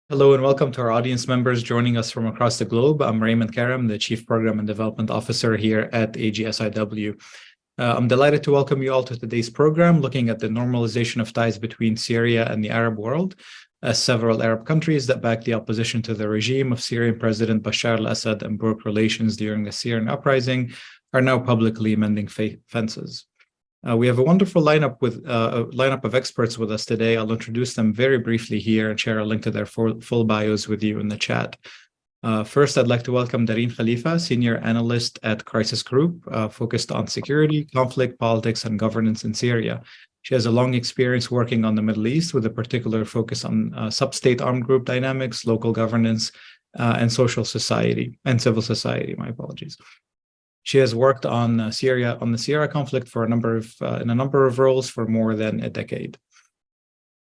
Hello and welcome to our audience members joining us from across the globe. I'm Raymond Karam, the Chief Program and Development Officer here at AGSIW. I'm delighted to welcome you all to today's program, looking at the normalization of ties between Syria and the Arab world, as several Arab countries that back the opposition to the regime of Syrian President Bashar al-Assad and broke relations during the Syrian uprising are now publicly mending fences. We have a wonderful lineup of experts with us today. I'll introduce them very briefly here and share a link to their full bios with you in the chat. First, I'd like to welcome Dareen Khalifa, Senior Analyst at Crisis Group, focused on security, conflict, politics, and governance in Syria. She has a long experience working on the Middle East with a particular focus on sub-state armed group dynamics, local governance, and civil society, my apologies. She has worked on the Syria conflict for in a number of roles for more than a decade.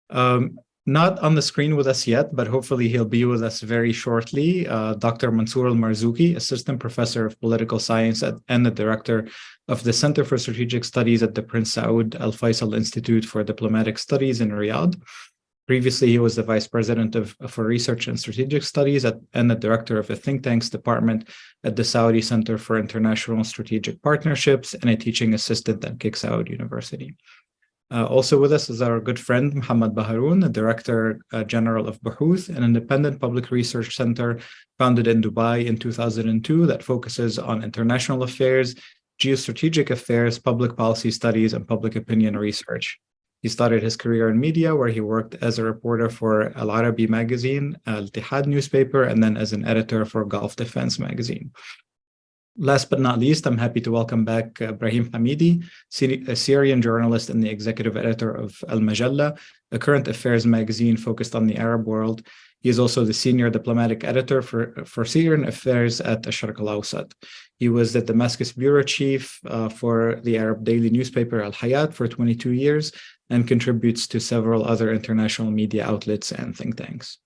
Not on the screen with us yet, but hopefully he'll be with us very shortly. Dr. Mansour Almarzoqi, Assistant Professor of Political Science and the Director of the Center for Strategic Studies at the Prince Saud Al Faisal Institute for Diplomatic Studies in Riyadh. Previously, he was the Vice President for Research and Strategic Studies and the Director of the Think Tanks Department at the Saudi Center for International Strategic Partnerships and a teaching assistant at Saud University. Also with us is our good friend, Mohammed Baharoon, the Director General of Bahuth, an independent public research center founded in Dubai in 2002 that focuses on international affairs, geostrategic affairs, public policy studies, and public opinion research. He started his career in media, where he worked as a reporter for Al-Arabi magazine, Al-Ittihad newspaper, and then as an editor for Gulf Defense magazine. Last but not least, I'm happy to welcome back Ibrahim Hamidi, a Syrian journalist and the executive editor of Majalla, a current affairs magazine focused on the Arab world. He is also the senior diplomatic editor for Syrian affairs at Sharq al-Awsat. He was the Damascus bureau chief for the Arab daily newspaper Al-Hayat for 22 years and contributes to several other international media outlets and think tanks.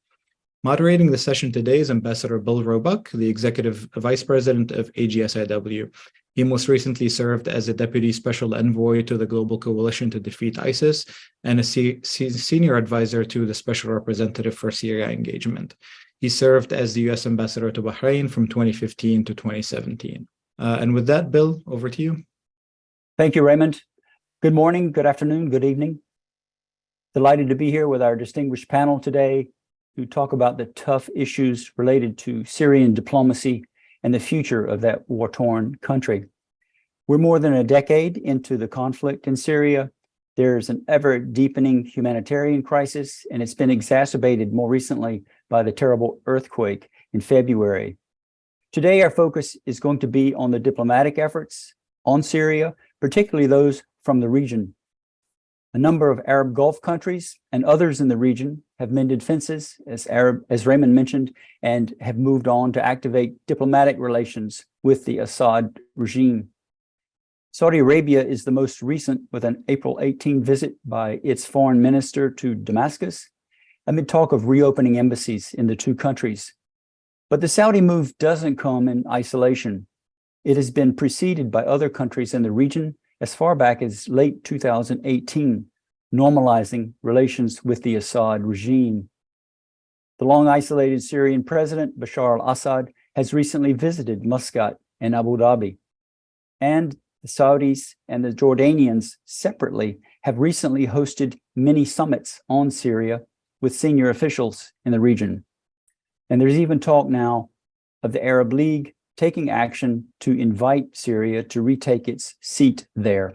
Moderating the session today is Ambassador Bill Roebuck, the Executive Vice President of AGSIW. He most recently served as a Deputy Special Envoy to the Global Coalition to Defeat ISIS and a Senior Advisor to the Special Representative for Syria Engagement. He served as the U.S. Ambassador to Bahrain from 2015 to 2017. And with that, Bill, over to you. Thank you, Raymond. Good morning, good afternoon, good evening. Delighted to be here with our distinguished panel today to talk about the tough issues related to Syrian diplomacy and the future of that war-torn country. We're more than a decade into the conflict in Syria. There's an ever-deepening humanitarian crisis, and it's been exacerbated more recently by the terrible earthquake in February. Today, our focus is going to be on the diplomatic efforts on Syria, particularly those from the region. A number of Arab Gulf countries and others in the region have mended fences, as Raymond mentioned, and have moved on to activate diplomatic relations with the Assad regime. Saudi Arabia is the most recent, with an April 18 visit by its foreign minister to Damascus, amid talk of reopening embassies in the two countries. But the Saudi move doesn't come in isolation. It has been preceded by other countries in the region as far back as late 2018, normalizing relations with the Assad regime. The long-isolated Syrian President Bashar al-Assad has recently visited Muscat and Abu Dhabi. And the Saudis and the Jordanians separately have recently hosted mini summits on Syria with senior officials in the region. And there's even talk now of the Arab League taking action to invite Syria to retake its seat there.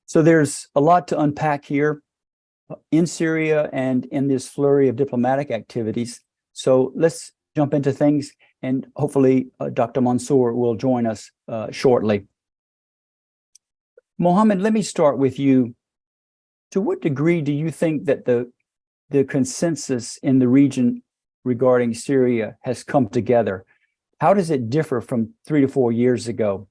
So there's a lot to unpack here in Syria and in this flurry of diplomatic activities. So let's jump into things, and hopefully Dr. Mansour will join us shortly. Mohammed, let me start with you. To what degree do you think that the consensus in the region regarding Syria has come together? How does it differ from 3 to 4 years ago?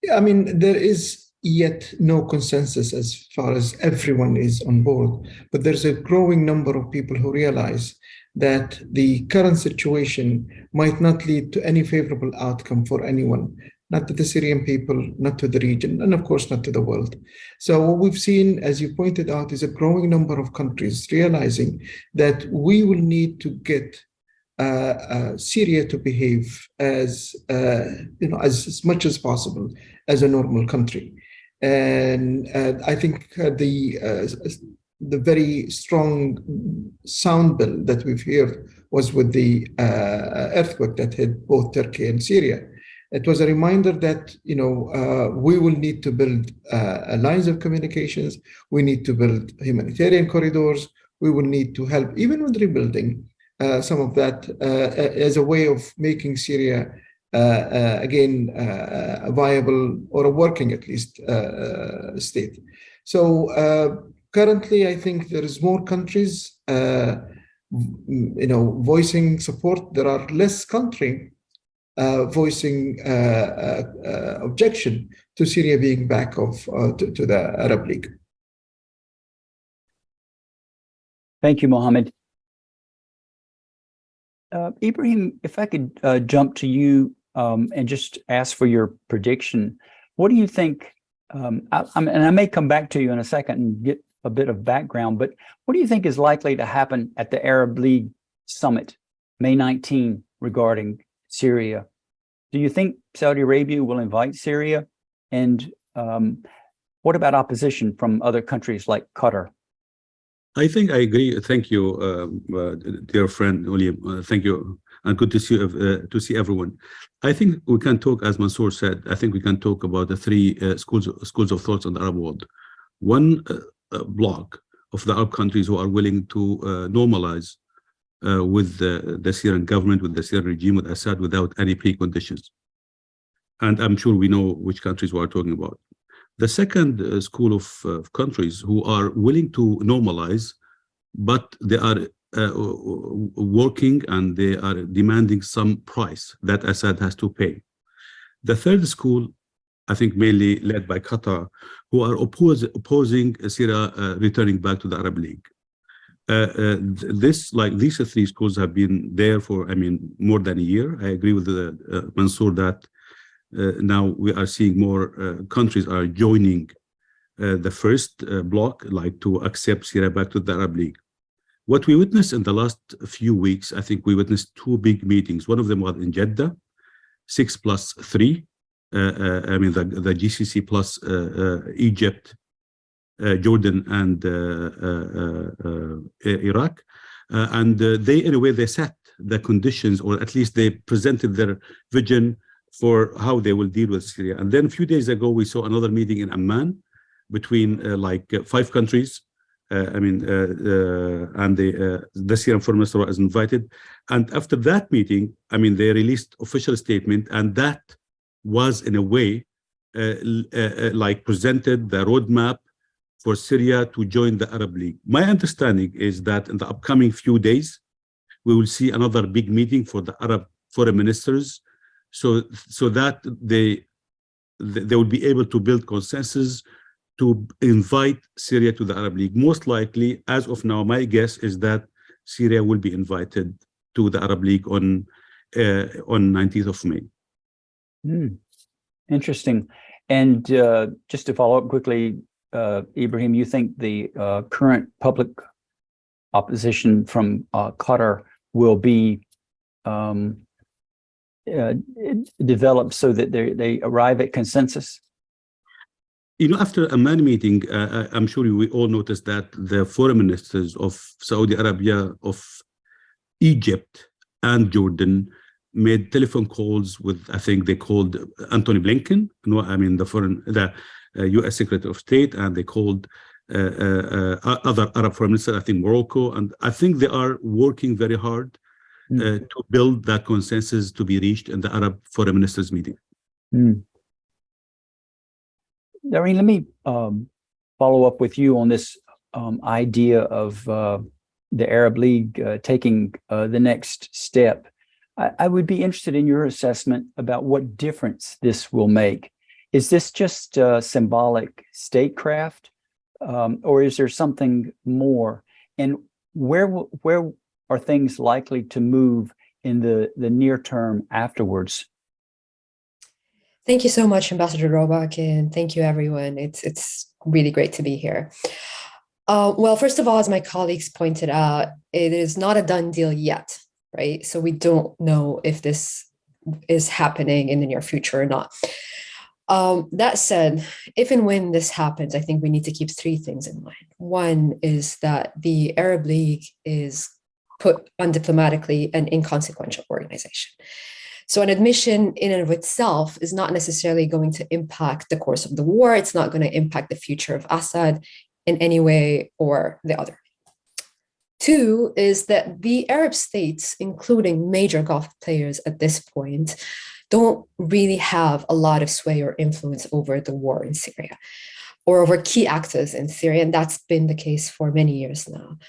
Yeah, I mean, there is yet no consensus as far as everyone is on board, but there's a growing number of people who realize that the current situation might not lead to any favorable outcome for anyone. not to the Syrian people, not to the region, and of course, not to the world. So what we've seen, as you pointed out, is a growing number of countries realizing that we will need to get Syria to behave as as much as possible as a normal country, and I think the very strong sound bill that we've heard was with the earthquake that hit both Turkey and Syria. It was a reminder that we will need to build lines of communications. We need to build humanitarian corridors. We will need to help, even with rebuilding, some of that as a way of making Syria again a viable or a working, at least, state. So currently, I think there is more countries voicing support. There are less countries voicing objection to Syria being back to the Arab League. Thank you, Mohammed. Ibrahim, if I could jump to you and just ask for your prediction. What do you think, and I may come back to you in a second and get a bit of background, but what do you think is likely to happen at the Arab League Summit, May 19, regarding Syria? Do you think Saudi Arabia will invite Syria? And what about opposition from other countries like Qatar? I think I agree. Thank you, dear friend William. Thank you, and good to see everyone. I think we can talk, as Mansour said. I think we can talk about the three schools of thoughts in the Arab world. One block of the Arab countries who are willing to normalize with the Syrian government, with the Syrian regime, with Assad, without any preconditions. And I'm sure we know which countries we are talking about. The second school of countries who are willing to normalize, but they are working and they are demanding some price that Assad has to pay. The third school, I think mainly led by Qatar, who are opposing Syria returning back to the Arab League. These three schools have been there for, more than a year. I agree with Mansour that now we are seeing more countries are joining the first block, like to accept Syria back to the Arab League. What we witnessed in the last few weeks, I think we witnessed two big meetings. One of them was in Jeddah, 6+3. The GCC plus Egypt, Jordan, and Iraq. They, in a way, they set the conditions, or at least they presented their vision for how they will deal with Syria. And then a few days ago, we saw another meeting in Amman between 5 countries. And the Syrian Foreign Minister was invited. And after that meeting, they released official statement, and that was in a way presented the roadmap for Syria to join the Arab League. My understanding is that in the upcoming few days, we will see another big meeting for the Arab foreign ministers, so that they will be able to build consensus to invite Syria to the Arab League. Most likely, as of now, my guess is that Syria will be invited to the Arab League on 19th of May. Interesting. And just to follow up quickly, Ibrahim, you think the current public opposition from Qatar will be developed so that they arrive at consensus? After a Amman meeting, I'm sure we all noticed that the foreign ministers of Saudi Arabia, of Egypt, and Jordan made telephone calls with, I think they called Antony Blinken, the U.S. Secretary of State, and they called other Arab foreign ministers, I think Morocco, and I think they are working very hard to build that consensus to be reached in the Arab foreign ministers meeting. Dareen, let me follow up with you on this idea of the Arab League taking the next step. I would be interested in your assessment about what difference this will make. Is this just symbolic statecraft, or is there something more? And where are things likely to move in the near term afterwards? Thank you so much, Ambassador Roebuck, and thank you, everyone. It's really great to be here. Well, first of all, as my colleagues pointed out, it is not a done deal yet, right? So we don't know if this is happening in the near future or not. That said, if and when this happens, I think we need to keep three things in mind. One is that the Arab League is put undiplomatically an inconsequential organization. So an admission in and of itself is not necessarily going to impact the course of the war. It's not going to impact the future of Assad in any way or the other. Two is that the Arab states, including major Gulf players at this point, don't really have a lot of sway or influence over the war in Syria or over key actors in Syria. And that's been the case for many years now.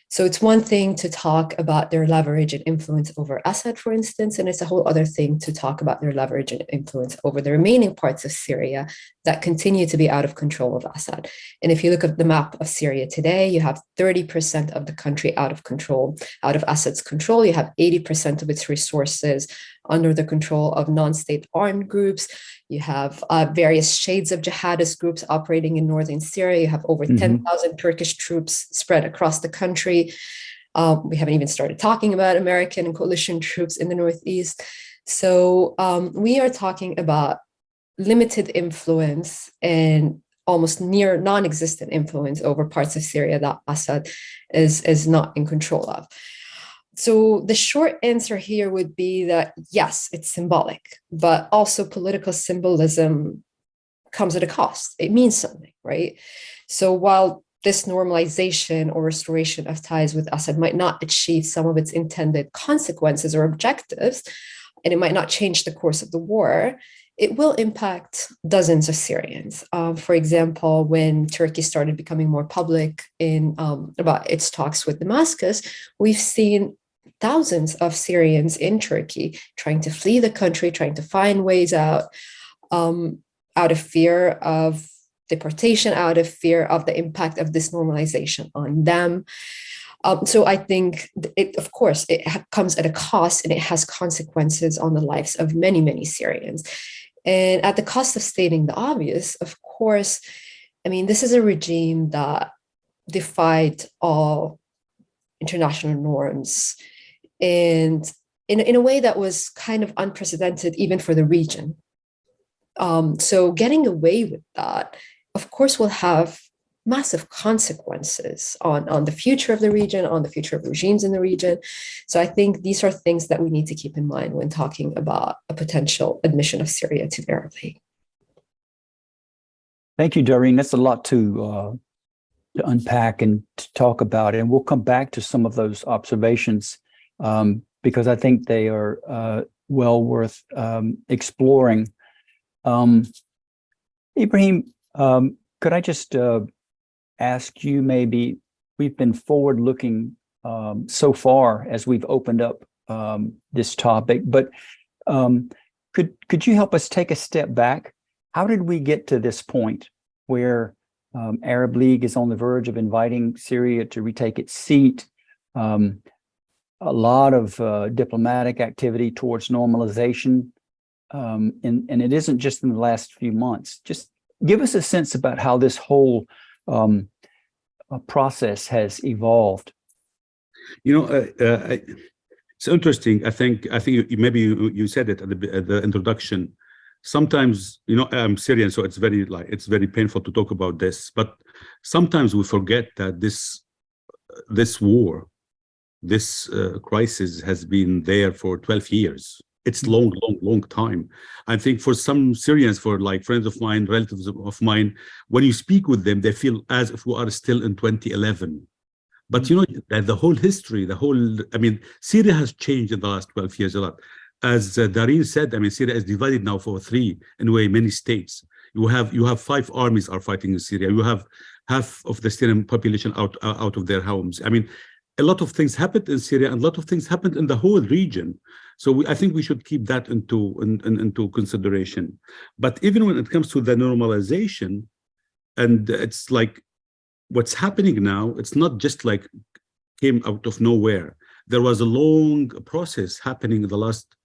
So it's one thing to talk about their leverage and influence over Assad, for instance, and it's a whole other thing to talk about their leverage and influence over the remaining parts of Syria that continue to be out of control of Assad. And if you look at the map of Syria today, you have 30% of the country out of control, out of Assad's control. You have 80% of its resources under the control of non-state armed groups. You have various shades of jihadist groups operating in northern Syria. You have over 10,000 Turkish troops spread across the country. We haven't even started talking about American and coalition troops in the northeast. So we are talking about limited influence and almost near non-existent influence over parts of Syria that Assad is not in control of. So the short answer here would be that, yes, it's symbolic, but also political symbolism comes at a cost. It means something, right? So while this normalization or restoration of ties with Assad might not achieve some of its intended consequences or objectives, and it might not change the course of the war, it will impact dozens of Syrians. For example, when Turkey started becoming more public in about its talks with Damascus, we've seen thousands of Syrians in Turkey trying to flee the country, trying to find ways out of fear of deportation, out of fear of the impact of this normalization on them. So I think, of course, it comes at a cost and it has consequences on the lives of many, many Syrians. And at the cost of stating the obvious, of course, I mean, this is a regime that defied all international norms and in a way that was kind of unprecedented even for the region. So getting away with that, of course, will have massive consequences on the future of the region, on the future of regimes in the region. So I think these are things that we need to keep in mind when talking about a potential admission of Syria to the Arab League. Thank you, Dareen. That's a lot to unpack and to talk about. And we'll come back to some of those observations because I think they are well worth exploring. Ibrahim, could I just ask you, maybe we've been forward-looking so far as we've opened up this topic, but could you help us take a step back? How did we get to this point where Arab League is on the verge of inviting Syria to retake its seat? A lot of diplomatic activity towards normalization, and it isn't just in the last few months. Just give us a sense about how this whole process has evolved. It's interesting. I think maybe you said it at the introduction. Sometimes, I'm Syrian, so it's very painful to talk about this. But sometimes we forget that this war, this crisis has been there for 12 years. It's long time. I think for some Syrians, for like friends of mine, relatives of mine, when you speak with them, they feel as if we are still in 2011. But the whole history, Syria has changed in the last 12 years a lot. As Dareen said, Syria is divided now for three, in a way, many states. You have 5 armies are fighting in Syria. You have half of the Syrian population out of their homes. A lot of things happened in Syria, and a lot of things happened in the whole region. So I think we should keep that into consideration. But even when it comes to the normalization, and it's like what's happening now, it's not just like came out of nowhere. There was a long process happening in the last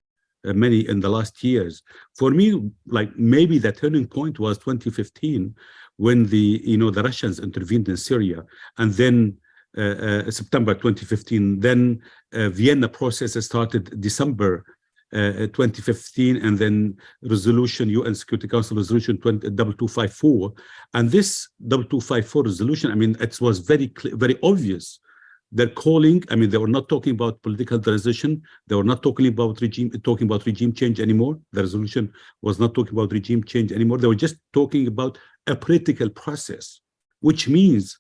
many in the last years. For me, like maybe the turning point was 2015, when the Russians intervened in Syria, and then September 2015. Then Vienna process started December 2015, and then resolution, UN Security Council resolution 2254. And this 2254 resolution, I mean, it was very clear, very obvious. They're calling, I mean, they were not talking about political transition. They were not talking about regime change anymore. The resolution was not talking about regime change anymore. They were just talking about a political process, which means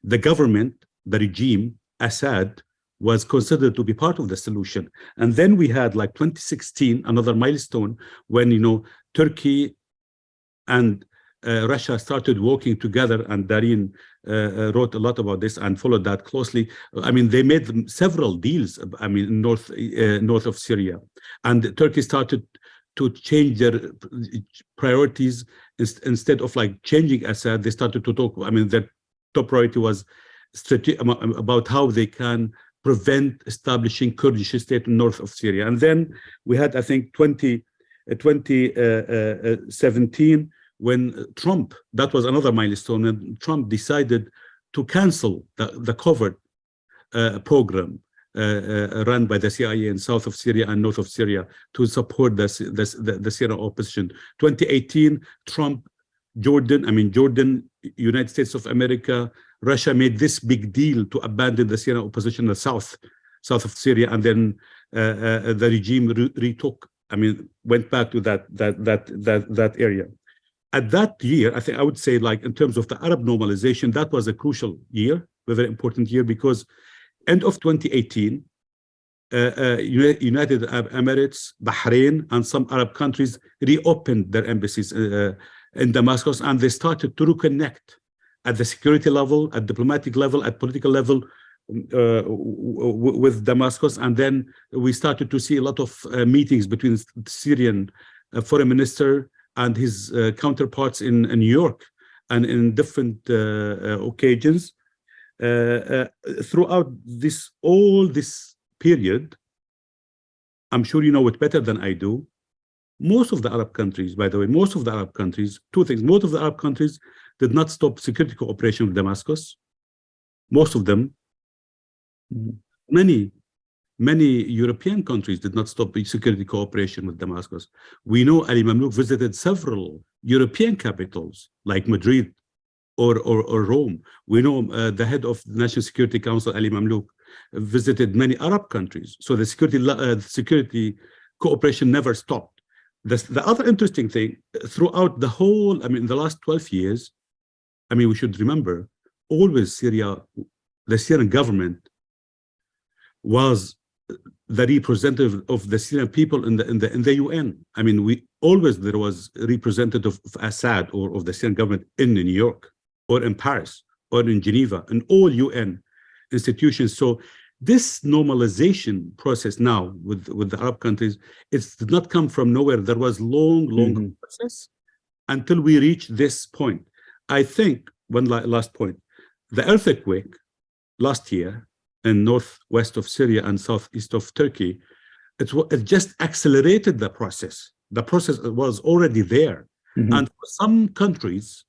the government, the regime, Assad, was considered to be part of the solution. And then we had like 2016, another milestone, when Turkey and Russia started working together, and Dareen wrote a lot about this and followed that closely. I mean, they made several deals, I mean, north of Syria. And Turkey started to change their priorities. Instead of like changing Assad, they started to talk, I mean, their top priority was about how they can prevent establishing Kurdish state north of Syria. And then we had, I think, 2017, when Trump, that was another milestone, and Trump decided to cancel the covert program run by the CIA in south of Syria and north of Syria to support the Syrian opposition. 2018, Trump, Jordan, United States of America, Russia made this big deal to abandon the Syrian opposition in the south of Syria, and then the regime retook, I mean, went back to that area. At that year, I think I would say, like, in terms of the Arab normalization, that was a crucial year, a very important year, because end of 2018, United Arab Emirates, Bahrain, and some Arab countries reopened their embassies in Damascus, and they started to reconnect at the security level, at diplomatic level, at political level with Damascus. And then we started to see a lot of meetings between the Syrian foreign minister and his counterparts in New York and in different occasions. Throughout all this period, I'm sure you know it better than I do, most of the Arab countries, by the way, two things. Most of the Arab countries did not stop security cooperation with Damascus. Most of them. Many European countries did not stop security cooperation with Damascus. We know Ali Mamlouk visited several European capitals like Madrid or Rome. We know the head of the National Security Council, Ali Mamlouk, visited many Arab countries. So the security cooperation never stopped. The other interesting thing, throughout the whole, I mean, the last 12 years, I mean, we should remember, always Syria, the Syrian government was the representative of the Syrian people in the UN. I mean, there was a representative of Assad or of the Syrian government in New York or in Paris or in Geneva, in all UN institutions. So this normalization process now with the Arab countries, it did not come from nowhere. There was long process until we reached this point. I think one last point, the earthquake last year in northwest of Syria and southeast of Turkey, it just accelerated the process. The process was already there. And for some countries,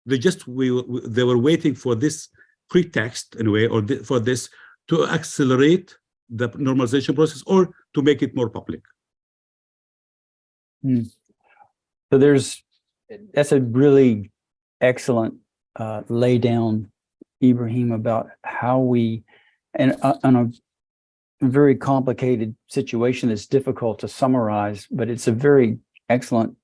they were waiting for this pretext in a way, or for this to accelerate the normalization process or to make it more public. So that's a really excellent lay down, Ibrahim, about how we, and on a very complicated situation that's difficult to summarize, but it's a very excellent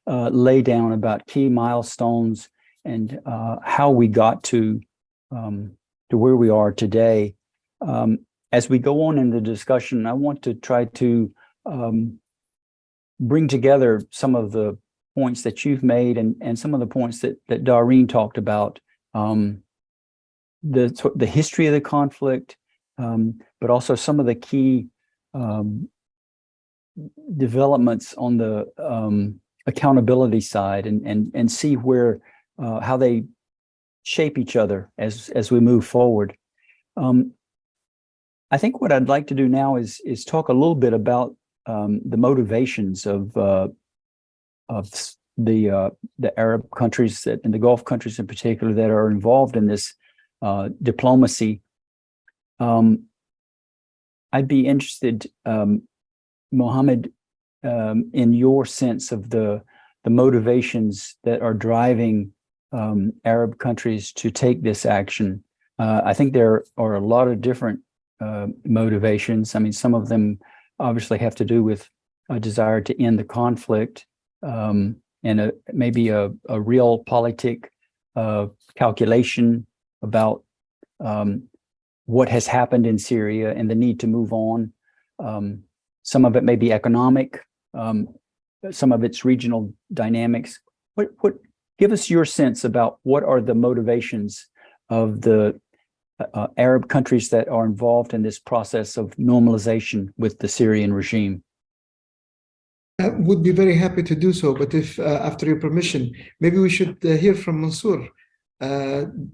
lay down about key milestones and how we got to where we are today. As we go on in the discussion, I want to try to bring together some of the points that you've made and some of the points that Dareen talked about, the history of the conflict, but also some of the key developments on the accountability side, and see where how they shape each other as we move forward. I think what I'd like to do now is talk a little bit about the motivations of the Arab countries and the Gulf countries in particular that are involved in this diplomacy. I'd be interested, Mohammed, in your sense of the motivations that are driving Arab countries to take this action. I think there are a lot of different motivations. I mean, some of them obviously have to do with a desire to end the conflict, and maybe a realpolitik calculation about what has happened in Syria and the need to move on. Some of it may be economic, some of it's regional dynamics. Give us your sense about what are the motivations of the Arab countries that are involved in this process of normalization with the Syrian regime. I would be very happy to do so, but if, after your permission, maybe we should hear from Mansour.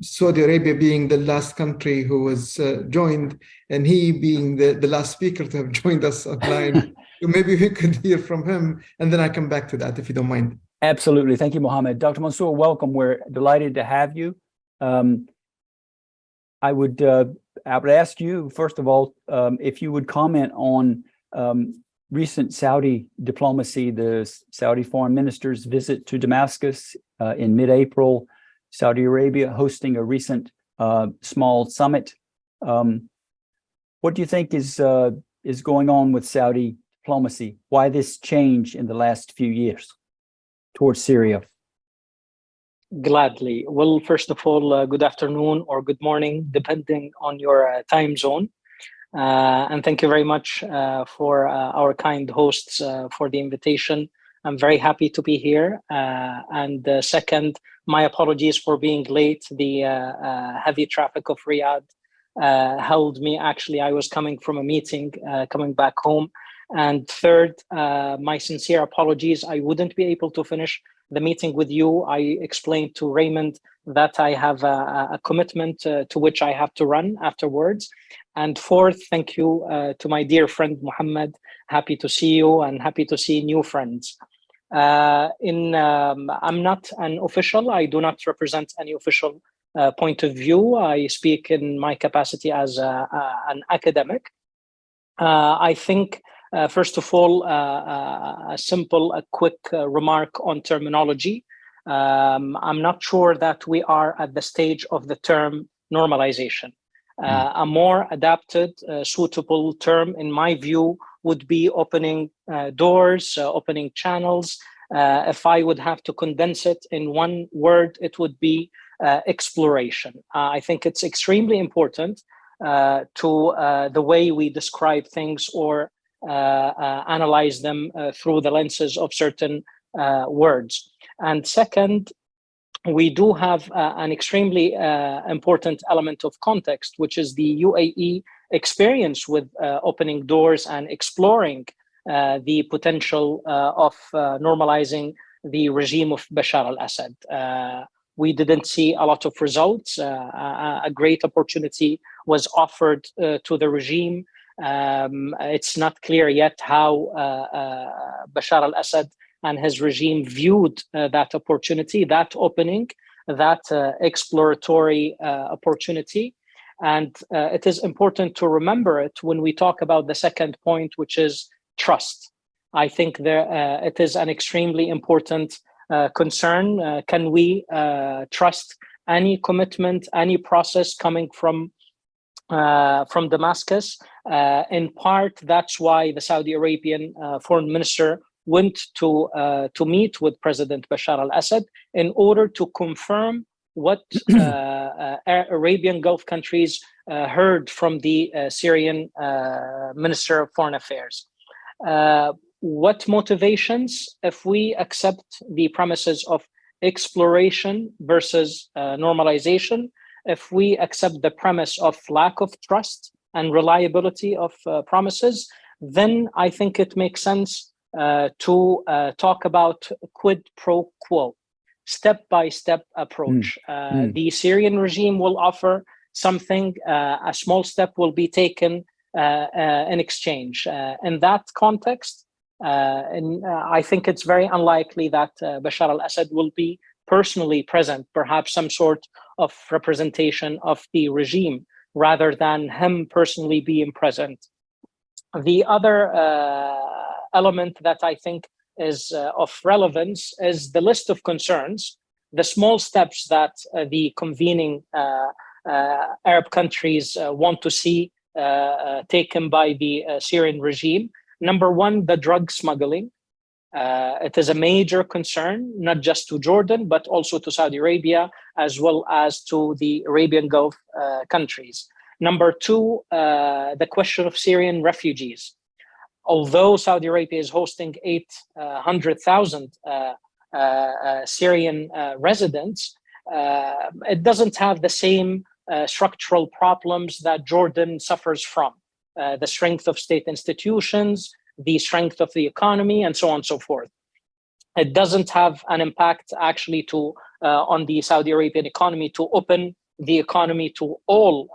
Saudi Arabia being the last country who was joined, and he being the last speaker to have joined us online. So maybe we could hear from him, and then I come back to that, if you don't mind. Absolutely. Thank you, Mohammed. Dr. Mansour, welcome. We're delighted to have you. I would ask you, first of all, if you would comment on recent Saudi diplomacy, the Saudi foreign minister's visit to Damascus in mid-April, Saudi Arabia hosting a recent small summit. What do you think is going on with Saudi diplomacy? Why this change in the last few years towards Syria? Gladly. Well, first of all, good afternoon or good morning, depending on your time zone. And thank you very much for our kind hosts for the invitation. I'm very happy to be here. And second, my apologies for being late. The heavy traffic of Riyadh held me. Actually, I was coming from a meeting, coming back home. And third, my sincere apologies. I wouldn't be able to finish the meeting with you. I explained to Raymond that I have a commitment to which I have to run afterwards. And fourth, thank you to my dear friend Mohammed. Happy to see you and happy to see new friends. I'm not an official. I do not represent any official point of view. I speak in my capacity as an academic. I think, first of all, a quick remark on terminology. I'm not sure that we are at the stage of the term normalization. A more adapted, suitable term, in my view, would be opening doors, opening channels. If I would have to condense it in one word, it would be exploration. I think it's extremely important to the way we describe things or analyze them through the lenses of certain words. And second, we do have an extremely important element of context, which is the UAE experience with opening doors and exploring the potential of normalizing the regime of Bashar al-Assad. We didn't see a lot of results. A great opportunity was offered to the regime. It's not clear yet how Bashar al-Assad and his regime viewed that opportunity, that opening, that exploratory opportunity. And it is important to remember it when we talk about the second point, which is trust. I think it is an extremely important concern. Can we trust any commitment, any process coming from Damascus? In part, that's why the Saudi Arabian foreign minister went to meet with President Bashar al-Assad in order to confirm what Arabian Gulf countries heard from the Syrian Minister of Foreign Affairs. What motivations, if we accept the premises of exploration versus normalization, if we accept the premise of lack of trust and reliability of promises, then I think it makes sense to talk about quid pro quo, step-by-step approach. The Syrian regime will offer something, a small step will be taken in exchange. In that context, I think it's very unlikely that Bashar al-Assad will be personally present, perhaps some sort of representation of the regime rather than him personally being present. The other element that I think is of relevance is the list of concerns, the small steps that the convening Arab countries want to see taken by the Syrian regime. Number one, the drug smuggling. It is a major concern, not just to Jordan, but also to Saudi Arabia, as well as to the Arabian Gulf countries. Number two, the question of Syrian refugees. Although Saudi Arabia is hosting 800,000 Syrian residents, it doesn't have the same structural problems that Jordan suffers from. The strength of state institutions, the strength of the economy, and so on and so forth. It doesn't have an impact actually on the Saudi Arabian economy to open the economy to all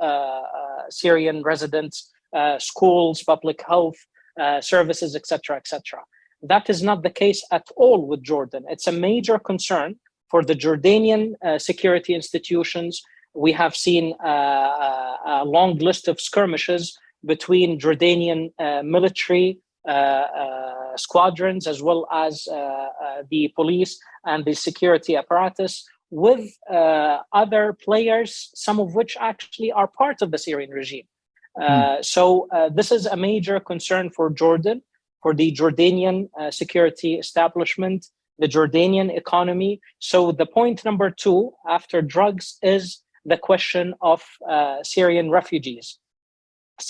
Syrian residents, schools, public health services, etc., etc. That is not the case at all with Jordan. It's a major concern for the Jordanian security institutions. We have seen a long list of skirmishes between Jordanian military squadrons, as well as the police and the security apparatus, with other players, some of which actually are part of the Syrian regime. So this is a major concern for Jordan, for the Jordanian security establishment, the Jordanian economy. So the point number two, after drugs, is the question of Syrian refugees.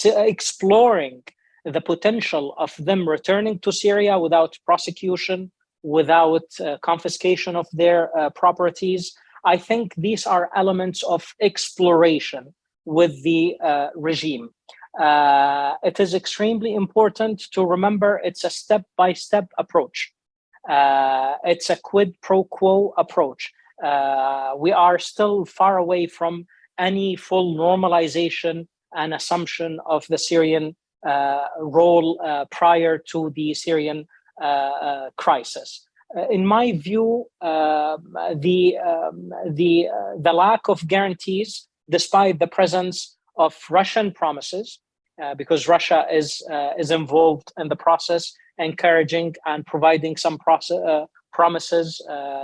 Exploring the potential of them returning to Syria without prosecution, without confiscation of their properties. I think these are elements of exploration with the regime. It is extremely important to remember it's a step-by-step approach. It's a quid pro quo approach. We are still far away from any full normalization and assumption of the Syrian role prior to the Syrian crisis. In my view, the lack of guarantees, despite the presence of Russian promises, because Russia is involved in the process, encouraging and providing some promises,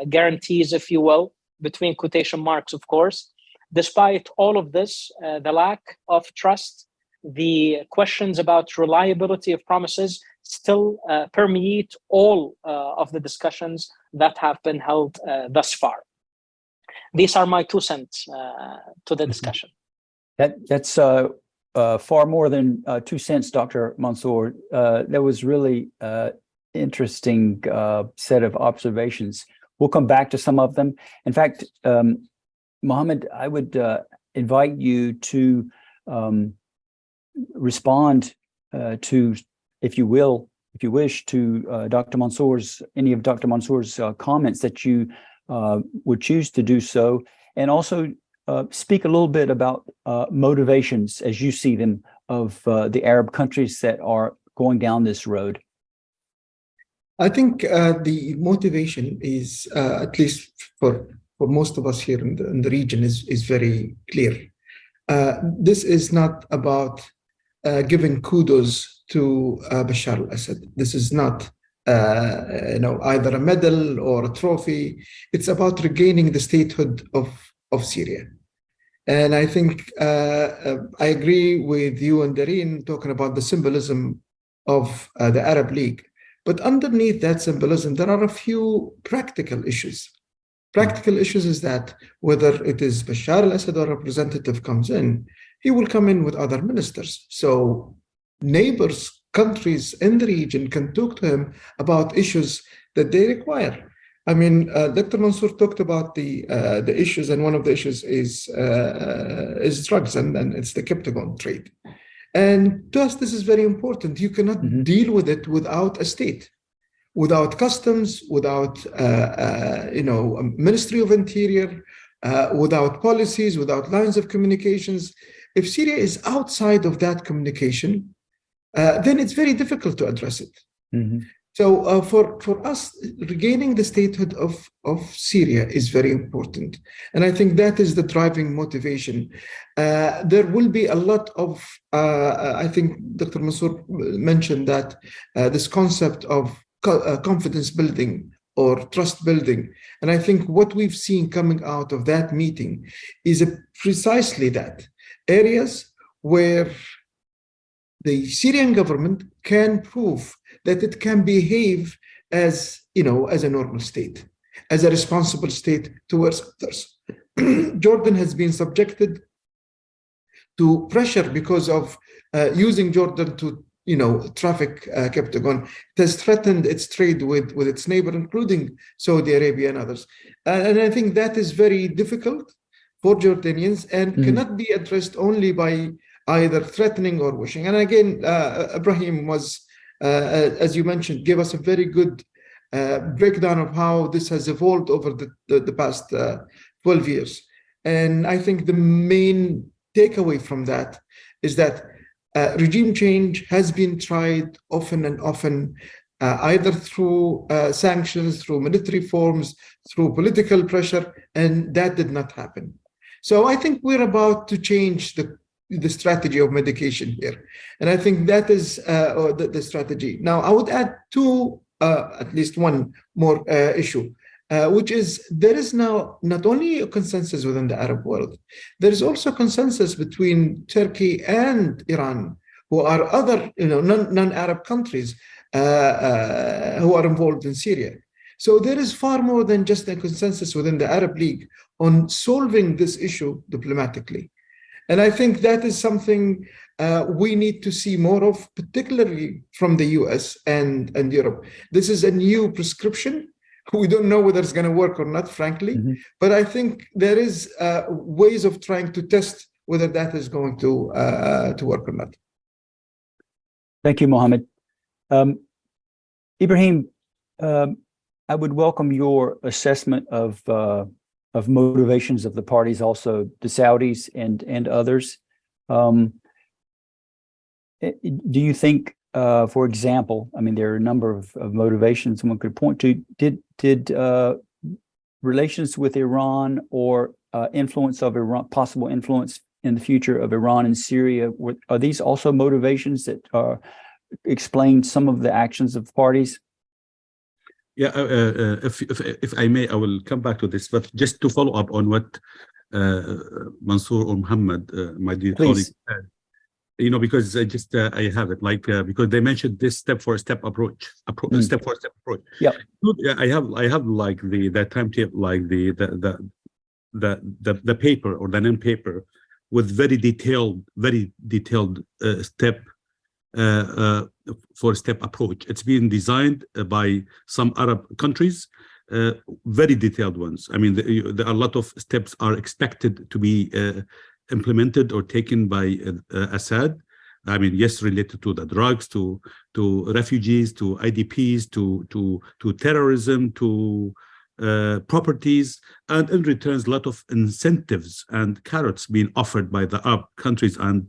guarantees, if you will, between quotation marks, of course. Despite all of this, the lack of trust, the questions about reliability of promises still permeate all of the discussions that have been held thus far. These are my 2 cents to the discussion. That's far more than 2 cents, Dr. Mansour. That was really interesting set of observations. We'll come back to some of them. In fact, Mohammed, I would invite you to respond to, if you wish, to Dr. Mansour's, any of Dr. Mansour's comments that you would choose to do so, and also speak a little bit about motivations as you see them of the Arab countries that are going down this road. I think the motivation is, at least for most of us here in the region, is very clear. This is not about giving kudos to Bashar al-Assad. This is not either a medal or a trophy. It's about regaining the statehood of Syria. And I think I agree with you and Dareen talking about the symbolism of the Arab League. But underneath that symbolism, there are a few practical issues. Practical issues is that whether it is Bashar al-Assad or a representative comes in, he will come in with other ministers. So neighbors, countries in the region can talk to him about issues that they require. I mean, Dr. Mansour talked about the issues, and one of the issues is drugs, and it's the Captagon trade. And to us, this is very important. You cannot deal with it without a state, without customs, without a Ministry of Interior, without policies, without lines of communications. If Syria is outside of that communication, then it's very difficult to address it. So for us, regaining the statehood of Syria is very important. And I think that is the driving motivation. There will be a lot of, I think Dr. Mansour mentioned that this concept of confidence building or trust building. And I think what we've seen coming out of that meeting is precisely that, areas where the Syrian government can prove that it can behave as, as a normal state, as a responsible state towards others. Jordan has been subjected to pressure because of using Jordan to, traffic Captagon. It has threatened its trade with its neighbor, including Saudi Arabia and others. And I think that is very difficult for Jordanians and cannot be addressed only by either threatening or wishing. And again, Ibrahim was, as you mentioned, gave us a very good breakdown of how this has evolved over the past 12 years. And I think the main takeaway from that is that regime change has been tried often and often, either through sanctions, through military forms, through political pressure, and that did not happen. So I think we're about to change the strategy of medication here. And I think that is the strategy. Now, I would add at least one more issue, which is there is now not only a consensus within the Arab world, there is also consensus between Turkey and Iran, who are other non-Arab countries who are involved in Syria. So there is far more than just a consensus within the Arab League on solving this issue diplomatically. And I think that is something we need to see more of, particularly from the US and Europe. This is a new prescription. We don't know whether it's going to work or not, frankly. But I think there is ways of trying to test whether that is going to work or not. Thank you, Mohammed. Ibrahim, I would welcome your assessment of motivations of the parties, also the Saudis and others. Do you think, for example, I mean, there are a number of motivations one could point to. Did relations with Iran or influence of Iran, possible influence in the future of Iran and Syria, are these also motivations that explain some of the actions of parties? Yeah, if I may, I will come back to this, but just to follow up on what Mansour or Mohammed, my dear colleague, said, because I have it, because they mentioned this step-for-step approach, step-for-step approach. Yeah, I have like that timetable, like the paper or the non-paper with very detailed step approach. It's been designed by some Arab countries, very detailed ones. I mean, there are a lot of steps are expected to be implemented or taken by Assad. I mean, yes, related to the drugs, to refugees, to IDPs, to terrorism, to properties, and in return, a lot of incentives and carrots being offered by the Arab countries and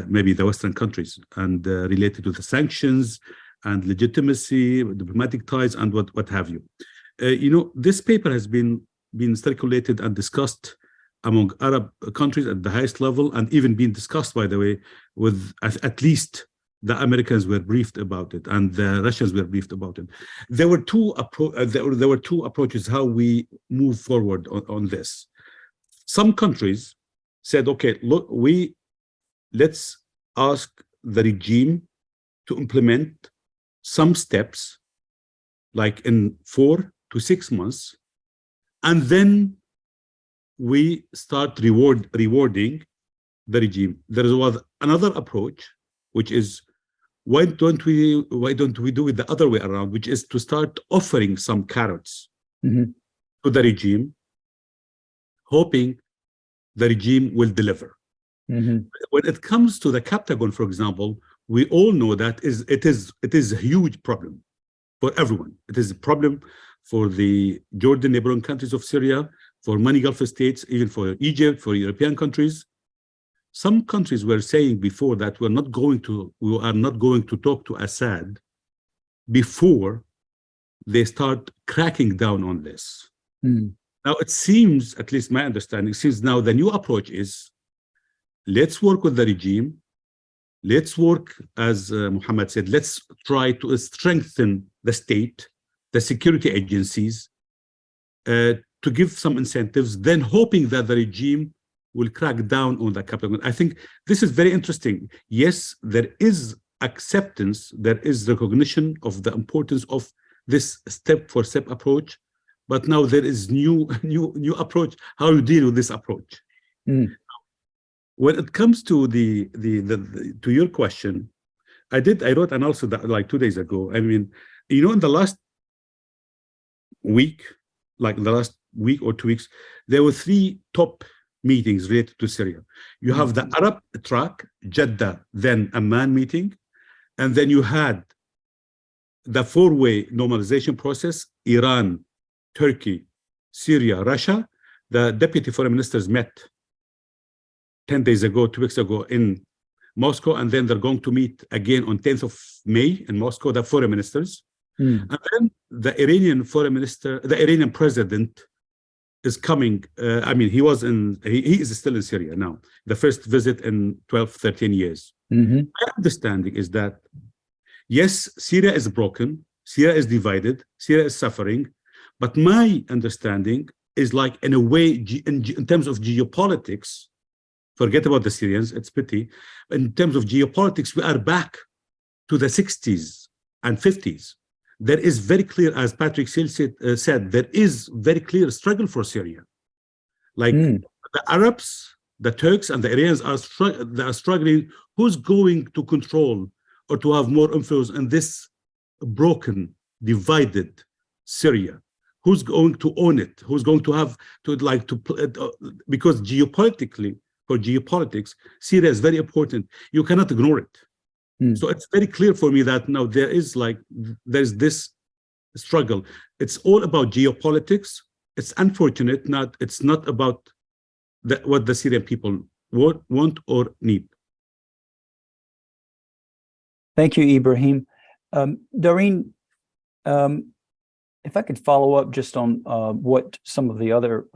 maybe the Western countries, and related to the sanctions and legitimacy, diplomatic ties, and what have you. This paper has been circulated and discussed among Arab countries at the highest level, and even been discussed, by the way, with at least the Americans were briefed about it, and the Russians were briefed about it. There were two approaches how we move forward on this. Some countries said, okay, look, let's ask the regime to implement some steps, like in 4 to 6 months, and then we start rewarding the regime. There was another approach, which is why don't we do it the other way around, which is to start offering some carrots to the regime, hoping the regime will deliver. When it comes to the Captagon, for example, we all know that it is a huge problem for everyone. It is a problem for the Jordan neighboring countries of Syria, for many Gulf states, even for Egypt, for European countries. some countries were saying before that we are not going to talk to Assad before they start cracking down on this. Now it seems, at least my understanding, seems now the new approach is, let's work with the regime. Let's work, as Mohammed said, let's try to strengthen the state, the security agencies, to give some incentives, then hoping that the regime will crack down on the capital. I think this is very interesting. Yes, there is acceptance, there is recognition of the importance of this step-for-step approach, but now there is new approach. How you deal with this approach? When it comes to to your question, I wrote an also that like 2 days ago. I mean, you know, in the last week, or 2 weeks, there were 3 top meetings related to Syria. You have the Arab track, Jeddah, then Amman meeting, and then you had the 4-way normalization process, Iran, Turkey, Syria, Russia. The deputy foreign ministers met 10 days ago, 2 weeks ago in Moscow, and then they're going to meet again on 10th of May in Moscow, the foreign ministers. And then the Iranian foreign minister, the Iranian president is coming. I mean, he is still in Syria now, the first visit in 12, 13 years. My understanding is that, yes, Syria is broken, Syria is divided, Syria is suffering, but my understanding is like, in a way, in terms of geopolitics, forget about the Syrians, it's pity. In terms of geopolitics, we are back to the 60s and 50s. There is very clear, as Patrick said, there is very clear struggle for Syria. Like the Arabs, the Turks, and the Iranians are struggling. Who's going to control or to have more influence in this broken, divided Syria? Who's going to own it? Who's going to have because geopolitically, for geopolitics, Syria is very important. You cannot ignore it. So it's very clear for me that now there's this struggle. It's all about geopolitics. It's unfortunate. It's not about what the Syrian people want or need. Thank you, Ibrahim. Dareen, if I could follow up just on what some of the other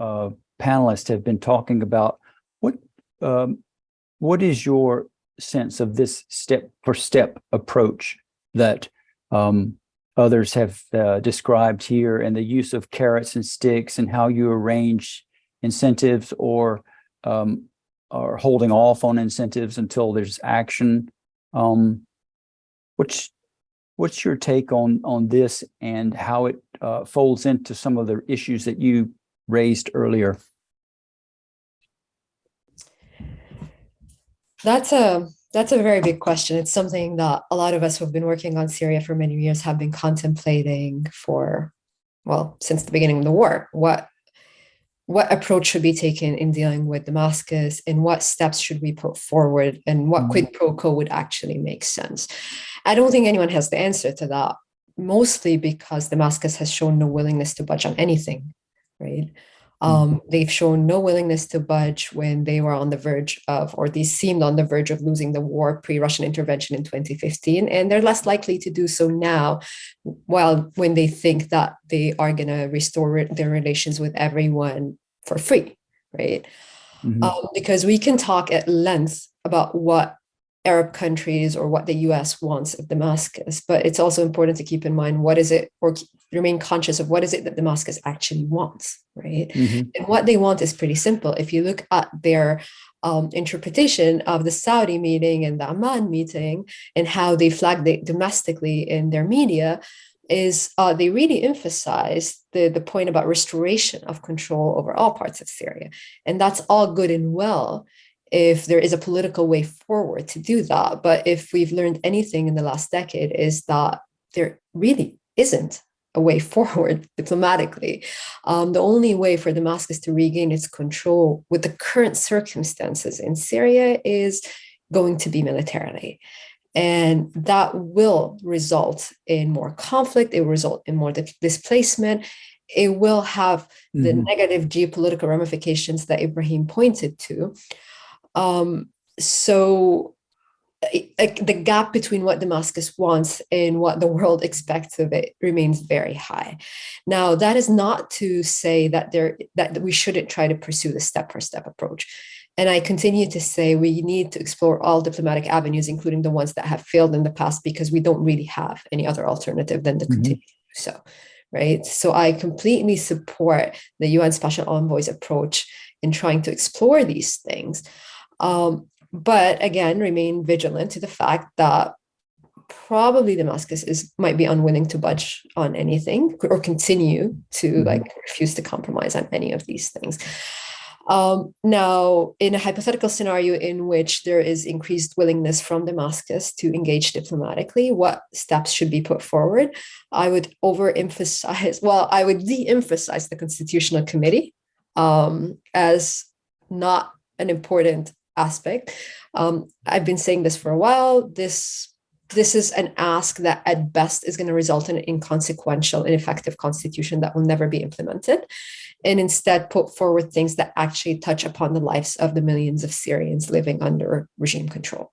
panelists have been talking about, what is your sense of this step-for-step approach that others have described here, and the use of carrots and sticks, and how you arrange incentives or holding off on incentives until there's action? What's your take on this, and how it folds into some of the issues that you raised earlier? That's a very big question. It's something that a lot of us who have been working on Syria for many years have been contemplating since the beginning of the war. What approach should be taken in dealing with Damascus, and what steps should we put forward, and what quid pro quo would actually make sense? I don't think anyone has the answer to that, mostly because Damascus has shown no willingness to budge on anything, right? They've shown no willingness to budge when they were on the verge of, or they seemed on the verge of losing the war pre-Russian intervention in 2015, and they're less likely to do so now, when they think that they are going to restore their relations with everyone for free, right? Because we can talk at length about what Arab countries or what the U.S. wants of Damascus, but it's also important to keep in mind remain conscious of what is it that Damascus actually wants, right? And what they want is pretty simple. If you look at their interpretation of the Saudi meeting and the Amman meeting, and how they flagged it domestically in their media, is they really emphasize the point about restoration of control over all parts of Syria. And that's all good and well if there is a political way forward to do that. But if we've learned anything in the last decade, is that there really isn't a way forward diplomatically. The only way for Damascus to regain its control with the current circumstances in Syria is going to be militarily. And that will result in more conflict. It will result in more displacement. It will have the negative geopolitical ramifications that Ibrahim pointed to. So the gap between what Damascus wants and what the world expects of it remains very high. Now, that is not to say that we shouldn't try to pursue the step-for-step approach. And I continue to say we need to explore all diplomatic avenues, including the ones that have failed in the past, because we don't really have any other alternative than to continue to do so, right? So I completely support the UN Special Envoy's approach in trying to explore these things. But again, remain vigilant to the fact that probably Damascus might be unwilling to budge on anything or continue to refuse to compromise on any of these things. Now, in a hypothetical scenario in which there is increased willingness from Damascus to engage diplomatically, what steps should be put forward? I would de-emphasize the Constitutional Committee as not an important aspect. I've been saying this for a while. This is an ask that at best is going to result in an inconsequential, ineffective constitution that will never be implemented, and instead put forward things that actually touch upon the lives of the millions of Syrians living under regime control.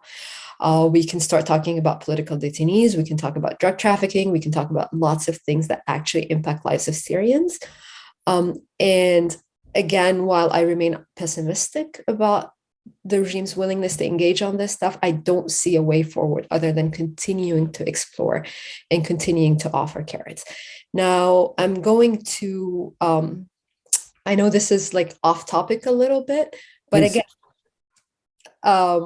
We can start talking about political detainees. We can talk about drug trafficking. We can talk about lots of things that actually impact lives of Syrians. And again, while I remain pessimistic about the regime's willingness to engage on this stuff, I don't see a way forward other than continuing to explore and continuing to offer carrots. Now, I'm going to, I know this is like off topic a little bit, but again, I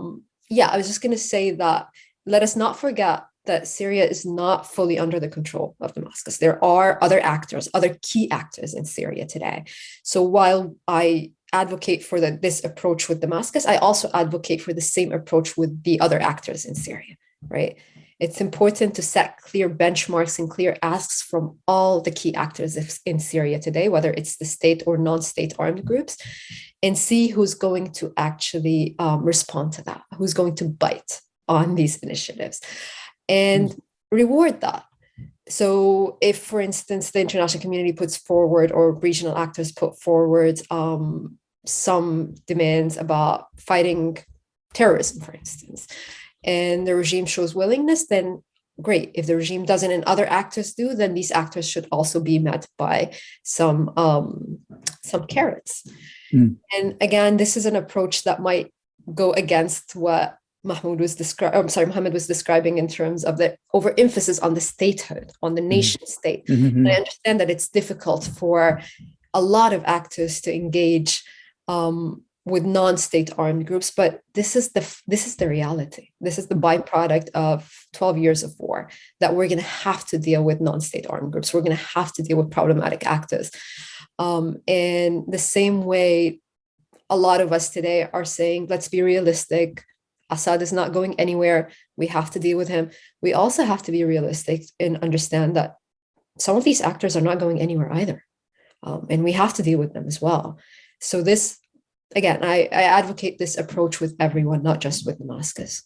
was just going to say that let us not forget that Syria is not fully under the control of Damascus. There are other actors, other key actors in Syria today. So while I advocate for this approach with Damascus, I also advocate for the same approach with the other actors in Syria, right? It's important to set clear benchmarks and clear asks from all the key actors in Syria today, whether it's the state or non-state armed groups, and see who's going to actually respond to that, who's going to bite on these initiatives, and reward that. So if, for instance, the international community puts forward or regional actors put forward some demands about fighting terrorism, for instance, and the regime shows willingness, then great. If the regime doesn't and other actors do, then these actors should also be met by some carrots. And again, this is an approach that might go against what Mohammed was describing in terms of the overemphasis on the statehood, on the nation state. And I understand that it's difficult for a lot of actors to engage with non-state armed groups, but this is the reality. This is the byproduct of 12 years of war, that we're going to have to deal with non-state armed groups. We're going to have to deal with problematic actors. And the same way a lot of us today are saying, let's be realistic. Assad is not going anywhere. We have to deal with him. We also have to be realistic and understand that some of these actors are not going anywhere either. And we have to deal with them as well. So this, again, I advocate this approach with everyone, not just with Damascus.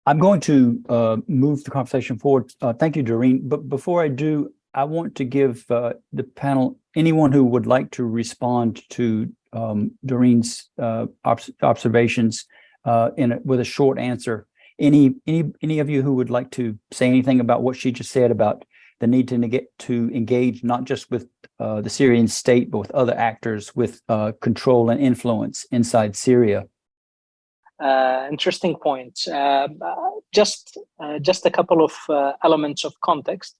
I'm going to move the conversation forward. Thank you, Dareen. But before I do, I want to give the panel, anyone who would like to respond to Dareen's observations with a short answer. Any of you who would like to say anything about what she just said about the need to engage not just with the Syrian state, but with other actors with control and influence inside Syria? Interesting point. Just a couple of elements of context.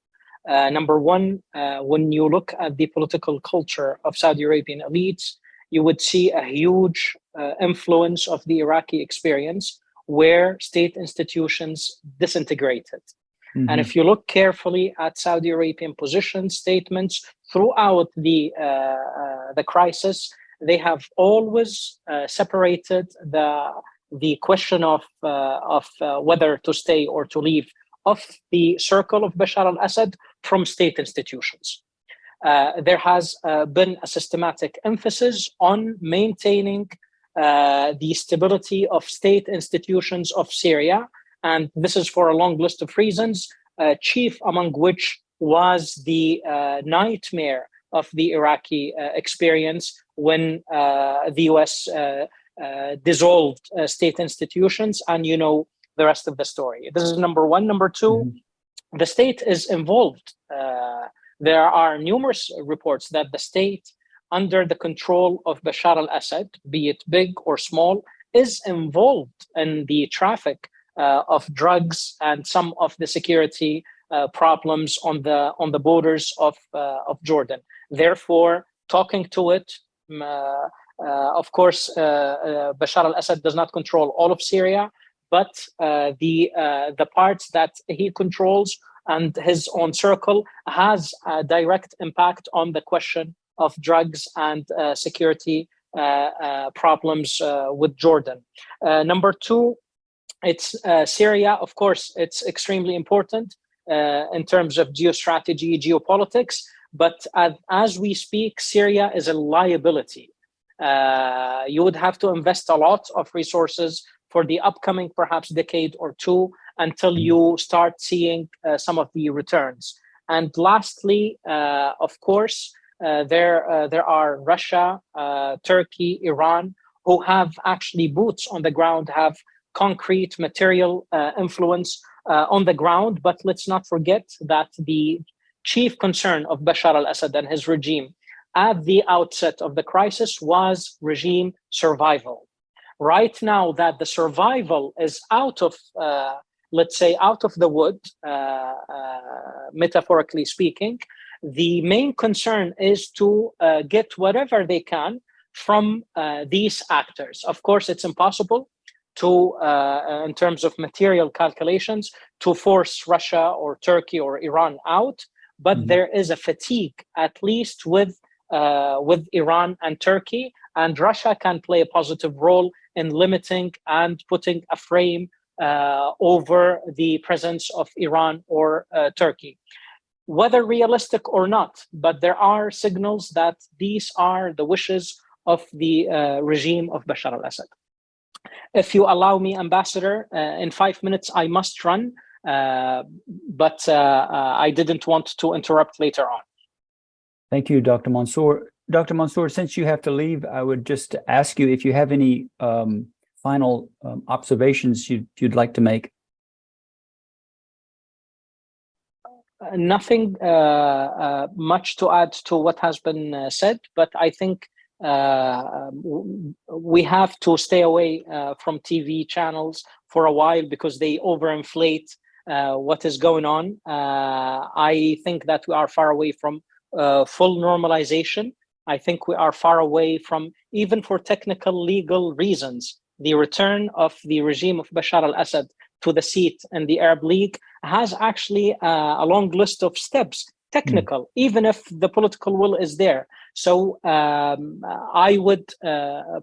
Number one, when you look at the political culture of Saudi Arabian elites, you would see a huge influence of the Iraqi experience where state institutions disintegrated. And if you look carefully at Saudi Arabian position statements throughout the crisis, they have always separated the question of whether to stay or to leave of the circle of Bashar al-Assad from state institutions. There has been a systematic emphasis on maintaining the stability of state institutions of Syria. And this is for a long list of reasons, chief among which was the nightmare of the Iraqi experience when the U.S. dissolved state institutions, and you know the rest of the story. This is number one. Number two, the state is involved. There are numerous reports that the state, under the control of Bashar al-Assad, be it big or small, is involved in the traffic of drugs and some of the security problems on the borders of Jordan. Therefore, talking to it, of course, Bashar al-Assad does not control all of Syria, but the parts that he controls and his own circle has a direct impact on the question of drugs and security problems with Jordan. Number two, it's Syria. Of course, it's extremely important in terms of geostrategy, geopolitics, but as we speak, Syria is a liability. You would have to invest a lot of resources for the upcoming perhaps decade or two until you start seeing some of the returns. And lastly, of course, there are Russia, Turkey, Iran, who have actually boots on the ground, have concrete material influence on the ground. But let's not forget that the chief concern of Bashar al-Assad and his regime at the outset of the crisis was regime survival. Right now that the survival is out of, let's say, out of the wood, metaphorically speaking, the main concern is to get whatever they can from these actors. Of course, it's impossible to, in terms of material calculations, to force Russia or Turkey or Iran out, but there is a fatigue, at least with Iran and Turkey, and Russia can play a positive role in limiting and putting a frame over the presence of Iran or Turkey. Whether realistic or not, but there are signals that these are the wishes of the regime of Bashar al-Assad. If you allow me, Ambassador, in 5 minutes I must run, but I didn't want to interrupt later on. Thank you, Dr. Mansour. Dr. Mansour, since you have to leave, I would just ask you if you have any final observations you'd like to make. Nothing much to add to what has been said, but I think we have to stay away from TV channels for a while because they overinflate what is going on. I think that we are far away from full normalization. I think we are far away from, even for technical legal reasons, the return of the regime of Bashar al-Assad to the seat in the Arab League has actually a long list of steps, technical, even if the political will is there. So I would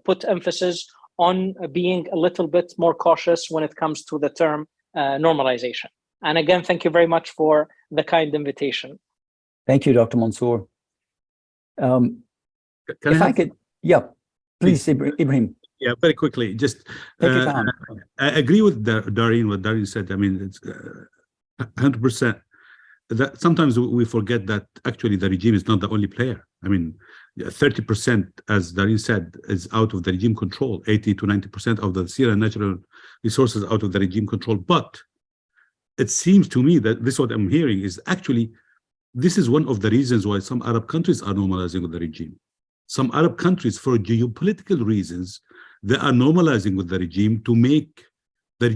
put emphasis on being a little bit more cautious when it comes to the term normalization. And again, thank you very much for the kind invitation. Thank you, Dr. Mansour. If I could, yeah, please, Ibrahim. Yeah, very quickly, just take your time. I agree with Dareen, what Dareen said. I mean, it's 100%. That sometimes we forget that actually the regime is not the only player. I mean, 30%, as Dareen said, is out of the regime control. 80 to 90% of the Syrian natural resources out of the regime control. But it seems to me that this, what I'm hearing, is actually this is one of the reasons why some Arab countries are normalizing with the regime. Some Arab countries, for geopolitical reasons, they are normalizing with the regime to make the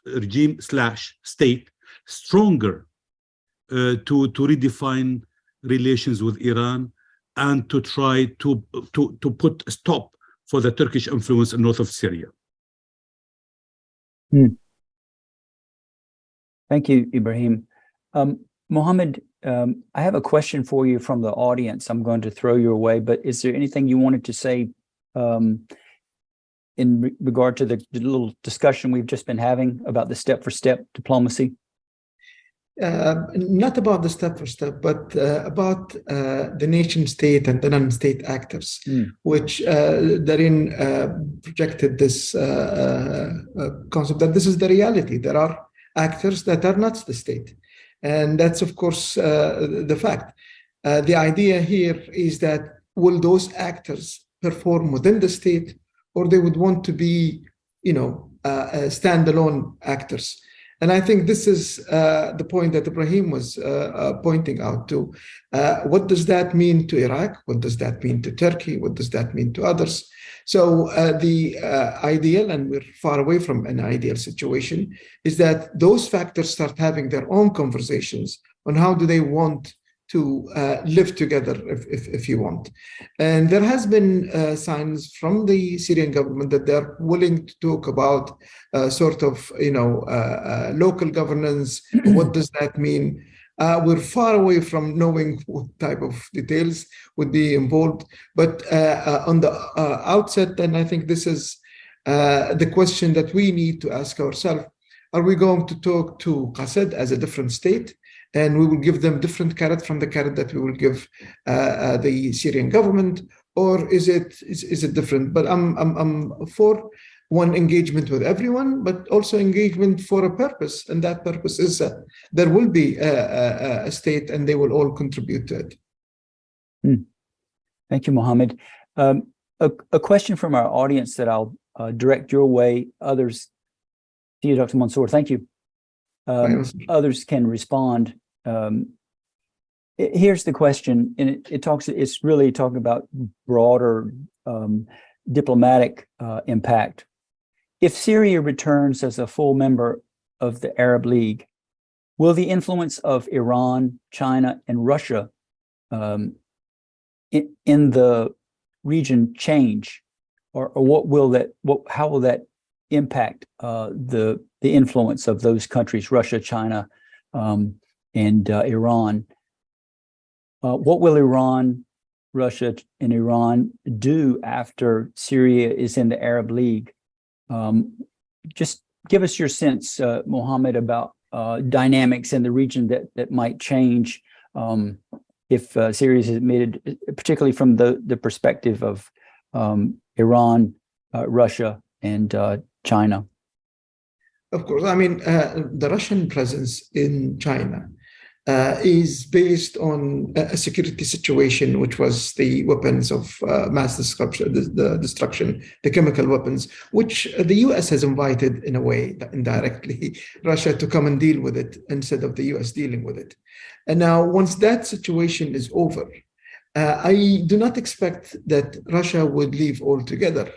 regime/state stronger, to redefine relations with Iran and to try to put a stop for the Turkish influence in north of Syria. Thank you, Ibrahim. Mohammed, I have a question for you from the audience. I'm going to throw you away, but is there anything you wanted to say in regard to the little discussion we've just been having about the step-for-step diplomacy? Not about the step-for-step, but about the nation-state and the non-state actors, which Dareen projected this concept that this is the reality. There are actors that are not the state. And that's, of course, the fact. The idea here is that will those actors perform within the state, or they would want to be, standalone actors. And I think this is the point that Ibrahim was pointing out to. What does that mean to Iraq? What does that mean to Turkey? What does that mean to others? So the ideal, and we're far away from an ideal situation, is that those factors start having their own conversations on how do they want to live together, if you want. And there has been signs from the Syrian government that they're willing to talk about local governance. What does that mean? We're far away from knowing what type of details would be involved. But on the outset, then I think this is the question that we need to ask ourselves. Are we going to talk to Assad as a different state? And we will give them different carrot from the carrot that we will give the Syrian government, or is it different? But I'm for one engagement with everyone, but also engagement for a purpose, and that purpose is there will be a state, and they will all contribute to it. Thank you, Mohammed. A question from our audience that I'll direct your way. Others, to you, Dr. Mansour. Thank you. Others can respond. Here's the question, and it's really talking about broader diplomatic impact. If Syria returns as a full member of the Arab League, will the influence of Iran, China, and Russia in the region change, or how will that impact the influence of those countries, Russia, China, and Iran? What will Iran, Russia, and Iran do after Syria is in the Arab League? Just give us your sense, Mohammed, about dynamics in the region that might change if Syria is admitted, particularly from the perspective of Iran, Russia, and China. Of course. I mean, the Russian presence in China is based on a security situation, which was the weapons of mass destruction, the chemical weapons, which the U.S. has invited, in a way, indirectly, Russia to come and deal with it instead of the U.S. dealing with it. And now, once that situation is over, I do not expect that Russia would leave altogether.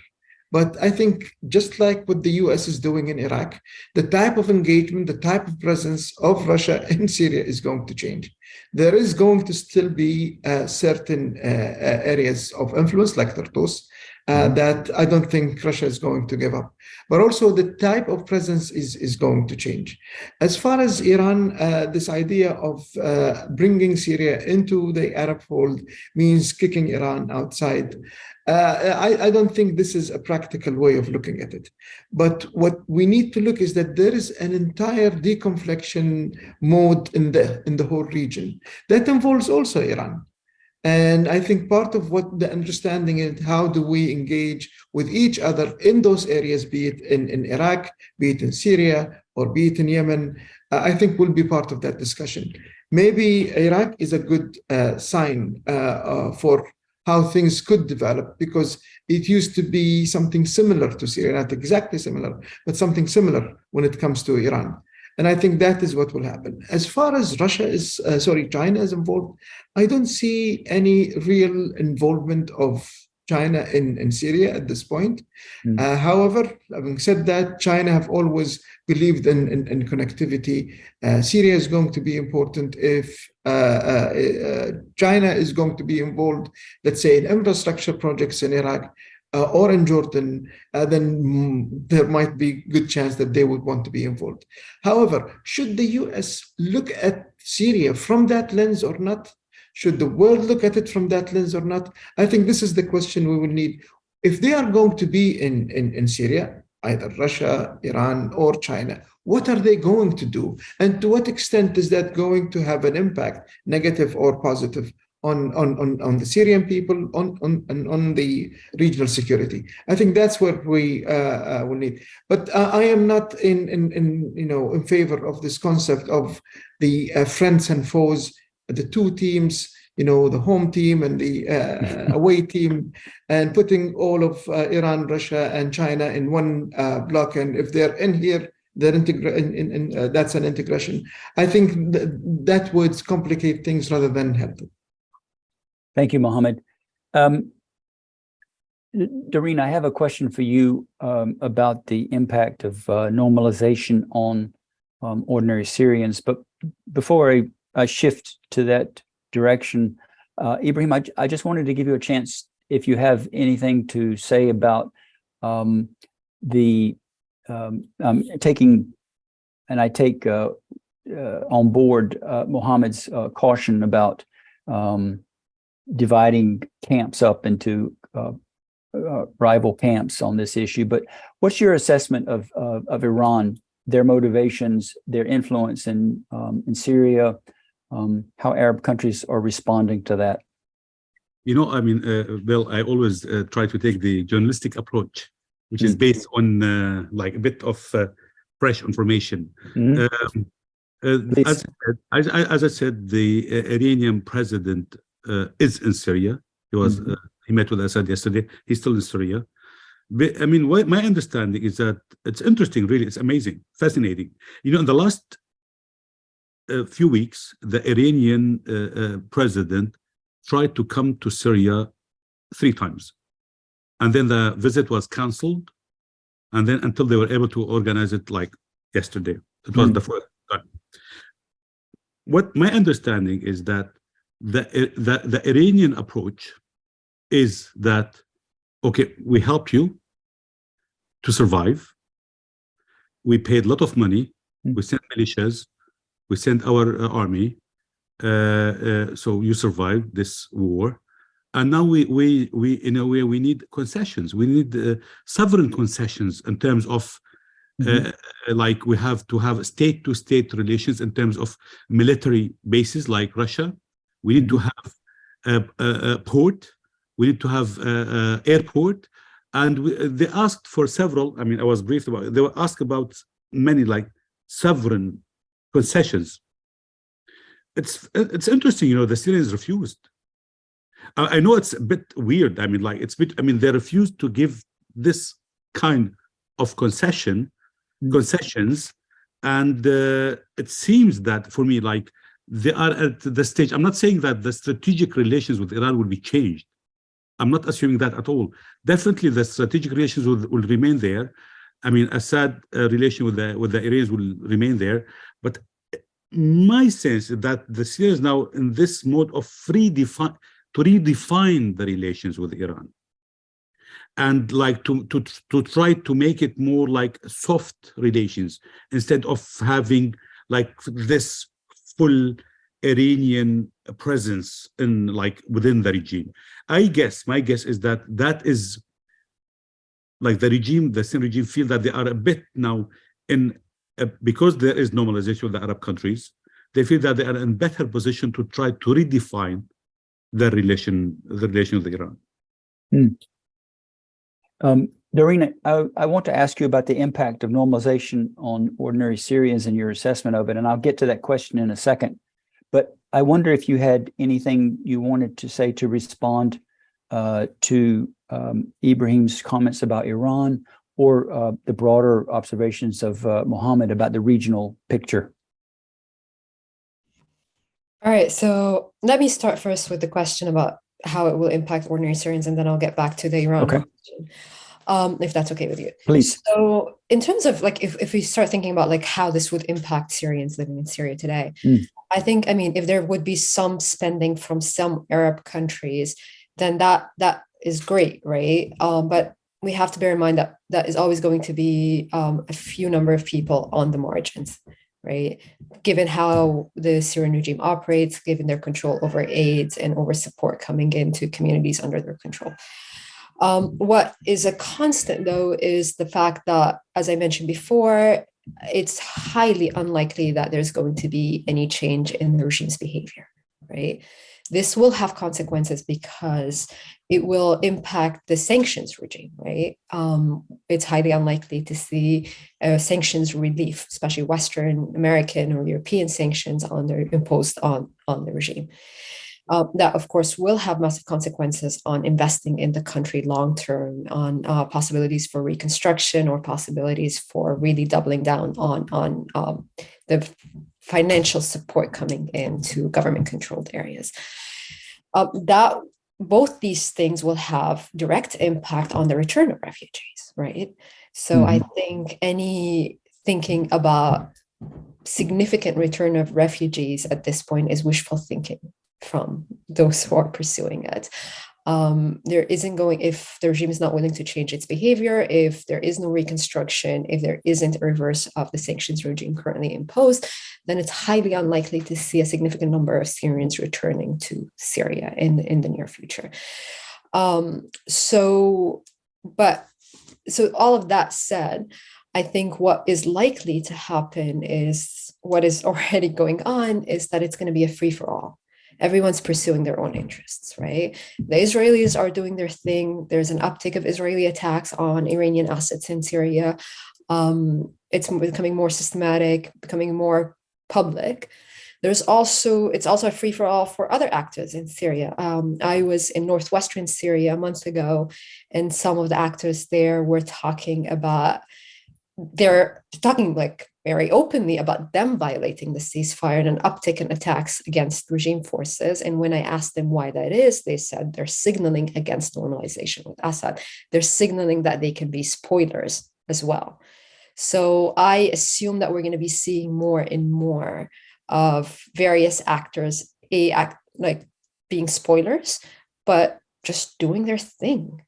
But I think, just like what the U.S. is doing in Iraq, the type of engagement, the type of presence of Russia in Syria is going to change. There is going to still be certain areas of influence, like Tartus, that I don't think Russia is going to give up. But also the type of presence is going to change. As far as Iran, this idea of bringing Syria into the Arab fold means kicking Iran outside. I don't think this is a practical way of looking at it. But what we need to look is that there is an entire deconfliction mode in the whole region that involves also Iran. And I think part of what the understanding is, how do we engage with each other in those areas, be it in Iraq, be it in Syria, or be it in Yemen, I think will be part of that discussion. Maybe Iraq is a good sign for how things could develop, because it used to be something similar to Syria, not exactly similar, but something similar when it comes to Iran. And I think that is what will happen. As far as China is involved, I don't see any real involvement of China in Syria at this point. However, having said that, China have always believed in connectivity. Syria is going to be important if China is going to be involved, let's say, in infrastructure projects in Iraq or in Jordan, then there might be a good chance that they would want to be involved. However, should the U.S. look at Syria from that lens or not? Should the world look at it from that lens or not? I think this is the question we will need. If they are going to be in Syria, either Russia, Iran, or China, what are they going to do? And to what extent is that going to have an impact, negative or positive, on the Syrian people, on the regional security? I think that's what we will need. But I am not in favor of this concept of the friends and foes, the two teams the home team and the away team, and putting all of Iran, Russia, and China in one block. And if they're in here, that's an integration. I think that would complicate things rather than help them. Thank you, Mohammed. Dareen, I have a question for you about the impact of normalization on ordinary Syrians. But before I shift to that direction, Ibrahim, I just wanted to give you a chance if you have anything to say about taking, and I take on board Mohammed's caution about dividing camps up into rival camps on this issue. But what's your assessment of Iran, their motivations, their influence in Syria, how Arab countries are responding to that? Bill, I always try to take the journalistic approach, which is based on like a bit of fresh information. As I said, the Iranian president is in Syria. He met with Assad yesterday. He's still in Syria. But, my understanding is that it's interesting, really. It's amazing, fascinating. In the last few weeks, the Iranian president tried to come to Syria 3 times. And then the visit was canceled. And then until they were able to organize it like yesterday. It was the first time. What my understanding is that the Iranian approach is that, okay, we helped you to survive. We paid a lot of money. We sent militias. We sent our army. So you survived this war. And now we in a way, we need concessions. We need sovereign concessions in terms of like we have to have state-to-state relations in terms of military bases like Russia. We need to have a port. We need to have airport. And they asked for several, I was briefed about it. They were asked about many like sovereign concessions. It's interesting, the Syrians refused. I know it's a bit weird. They refused to give this kind of concessions. And it seems that for me, like they are at the stage. I'm not saying that the strategic relations with Iran will be changed. I'm not assuming that at all. Definitely the strategic relations will remain there. Assad relation with the Iranians will remain there. But my sense is that the Syrians now in this mode of redefine the relations with Iran, and like to try to make it more like soft relations instead of having like this full Iranian presence in like within the regime. My guess is that is like the Syrian regime feel that they are a bit now because there is normalization with the Arab countries. They feel that they are in better position to try to redefine the relation with Iran. Dareen, I want to ask you about the impact of normalization on ordinary Syrians and your assessment of it, and I'll get to that question in a second. But I wonder if you had anything you wanted to say to respond to Ibrahim's comments about Iran or the broader observations of Mohammed about the regional picture. All right, so let me start first with the question about how it will impact ordinary Syrians, and then I'll get back to the Iran question, if that's okay with you. Please. So in terms of like, if we start thinking about like how this would impact Syrians living in Syria today, I think, if there would be some spending from some Arab countries, then that is great, right? But we have to bear in mind that that is always going to be a few number of people on the margins, right? Given how the Syrian regime operates, given their control over aids and over support coming into communities under their control. What is a constant, though, is the fact that, as I mentioned before, it's highly unlikely that there's going to be any change in the regime's behavior, right? This will have consequences because it will impact the sanctions regime, right? It's highly unlikely to see sanctions relief, especially Western American or European sanctions imposed on the regime. that, of course, will have massive consequences on investing in the country long term, on possibilities for reconstruction or possibilities for really doubling down on the financial support coming into government-controlled areas. That both these things will have direct impact on the return of refugees, right? So I think any thinking about significant return of refugees at this point is wishful thinking from those who are pursuing it. There isn't going, if the regime is not willing to change its behavior, if there is no reconstruction, if there isn't a reverse of the sanctions regime currently imposed, then it's highly unlikely to see a significant number of Syrians returning to Syria in the near future. So all of that said, I think what is likely to happen is what is already going on is that it's going to be a free-for-all. Everyone's pursuing their own interests, right? The Israelis are doing their thing. There's an uptick of Israeli attacks on Iranian assets in Syria. It's becoming more systematic, becoming more public. It's also a free-for-all for other actors in Syria. I was in northwestern Syria a month ago, and some of the actors there were talking like very openly about them violating the ceasefire and an uptick in attacks against regime forces. And when I asked them why that is, they said they're signaling against normalization with Assad. They're signaling that they can be spoilers as well. So I assume that we're going to be seeing more and more of various actors like being spoilers, but just doing their thing.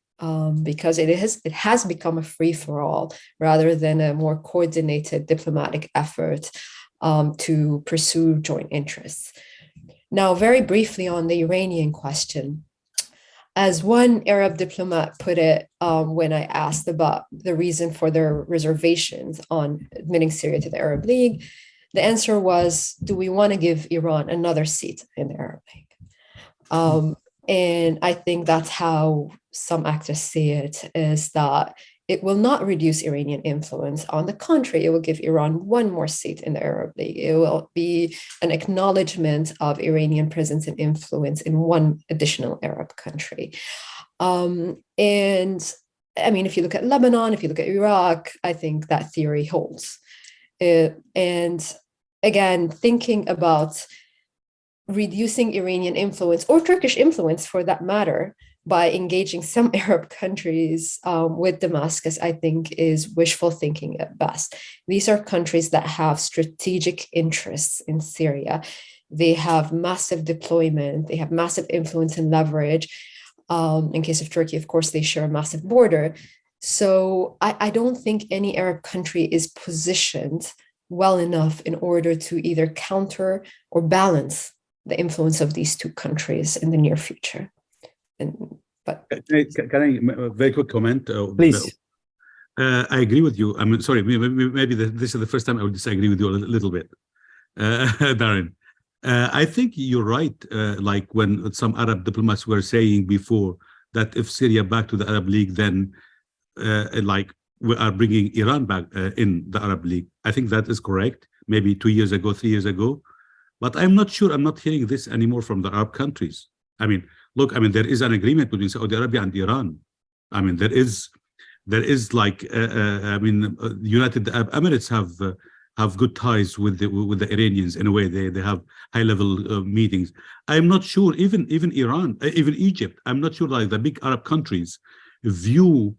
Because it has become a free-for-all rather than a more coordinated diplomatic effort to pursue joint interests. Now, very briefly on the Iranian question, as one Arab diplomat put it when I asked about the reason for their reservations on admitting Syria to the Arab League, the answer was, do we want to give Iran another seat in the Arab League? And I think that's how some actors see it, is that it will not reduce Iranian influence. On the contrary, it will give Iran one more seat in the Arab League. It will be an acknowledgement of Iranian presence and influence in one additional Arab country. And I mean, if you look at Lebanon, if you look at Iraq, I think that theory holds. And again, thinking about reducing Iranian influence, or Turkish influence for that matter, by engaging some Arab countries with Damascus, I think is wishful thinking at best. These are countries that have strategic interests in Syria. They have massive deployment, they have massive influence and leverage. In case of Turkey, of course, they share a massive border. So I don't think any Arab country is positioned well enough in order to either counter or balance the influence of these two countries in the near future. But can I very quick comment? Please. I agree with you. I'm sorry, maybe this is the first time I would disagree with you a little bit, Dareen. I think you're right. Like when some Arab diplomats were saying before that if Syria back to the Arab League, then like we are bringing Iran back in the Arab League. I think that is correct. Maybe 2 years ago, 3 years ago. But I'm not sure, I'm not hearing this anymore from the Arab countries. I mean, look, I mean, there is an agreement between Saudi Arabia and Iran. I mean, there is like, I mean, United Arab Emirates have good ties with the Iranians in a way. They have high-level meetings. I'm not sure, even Iran, even Egypt, I'm not sure like the big Arab countries view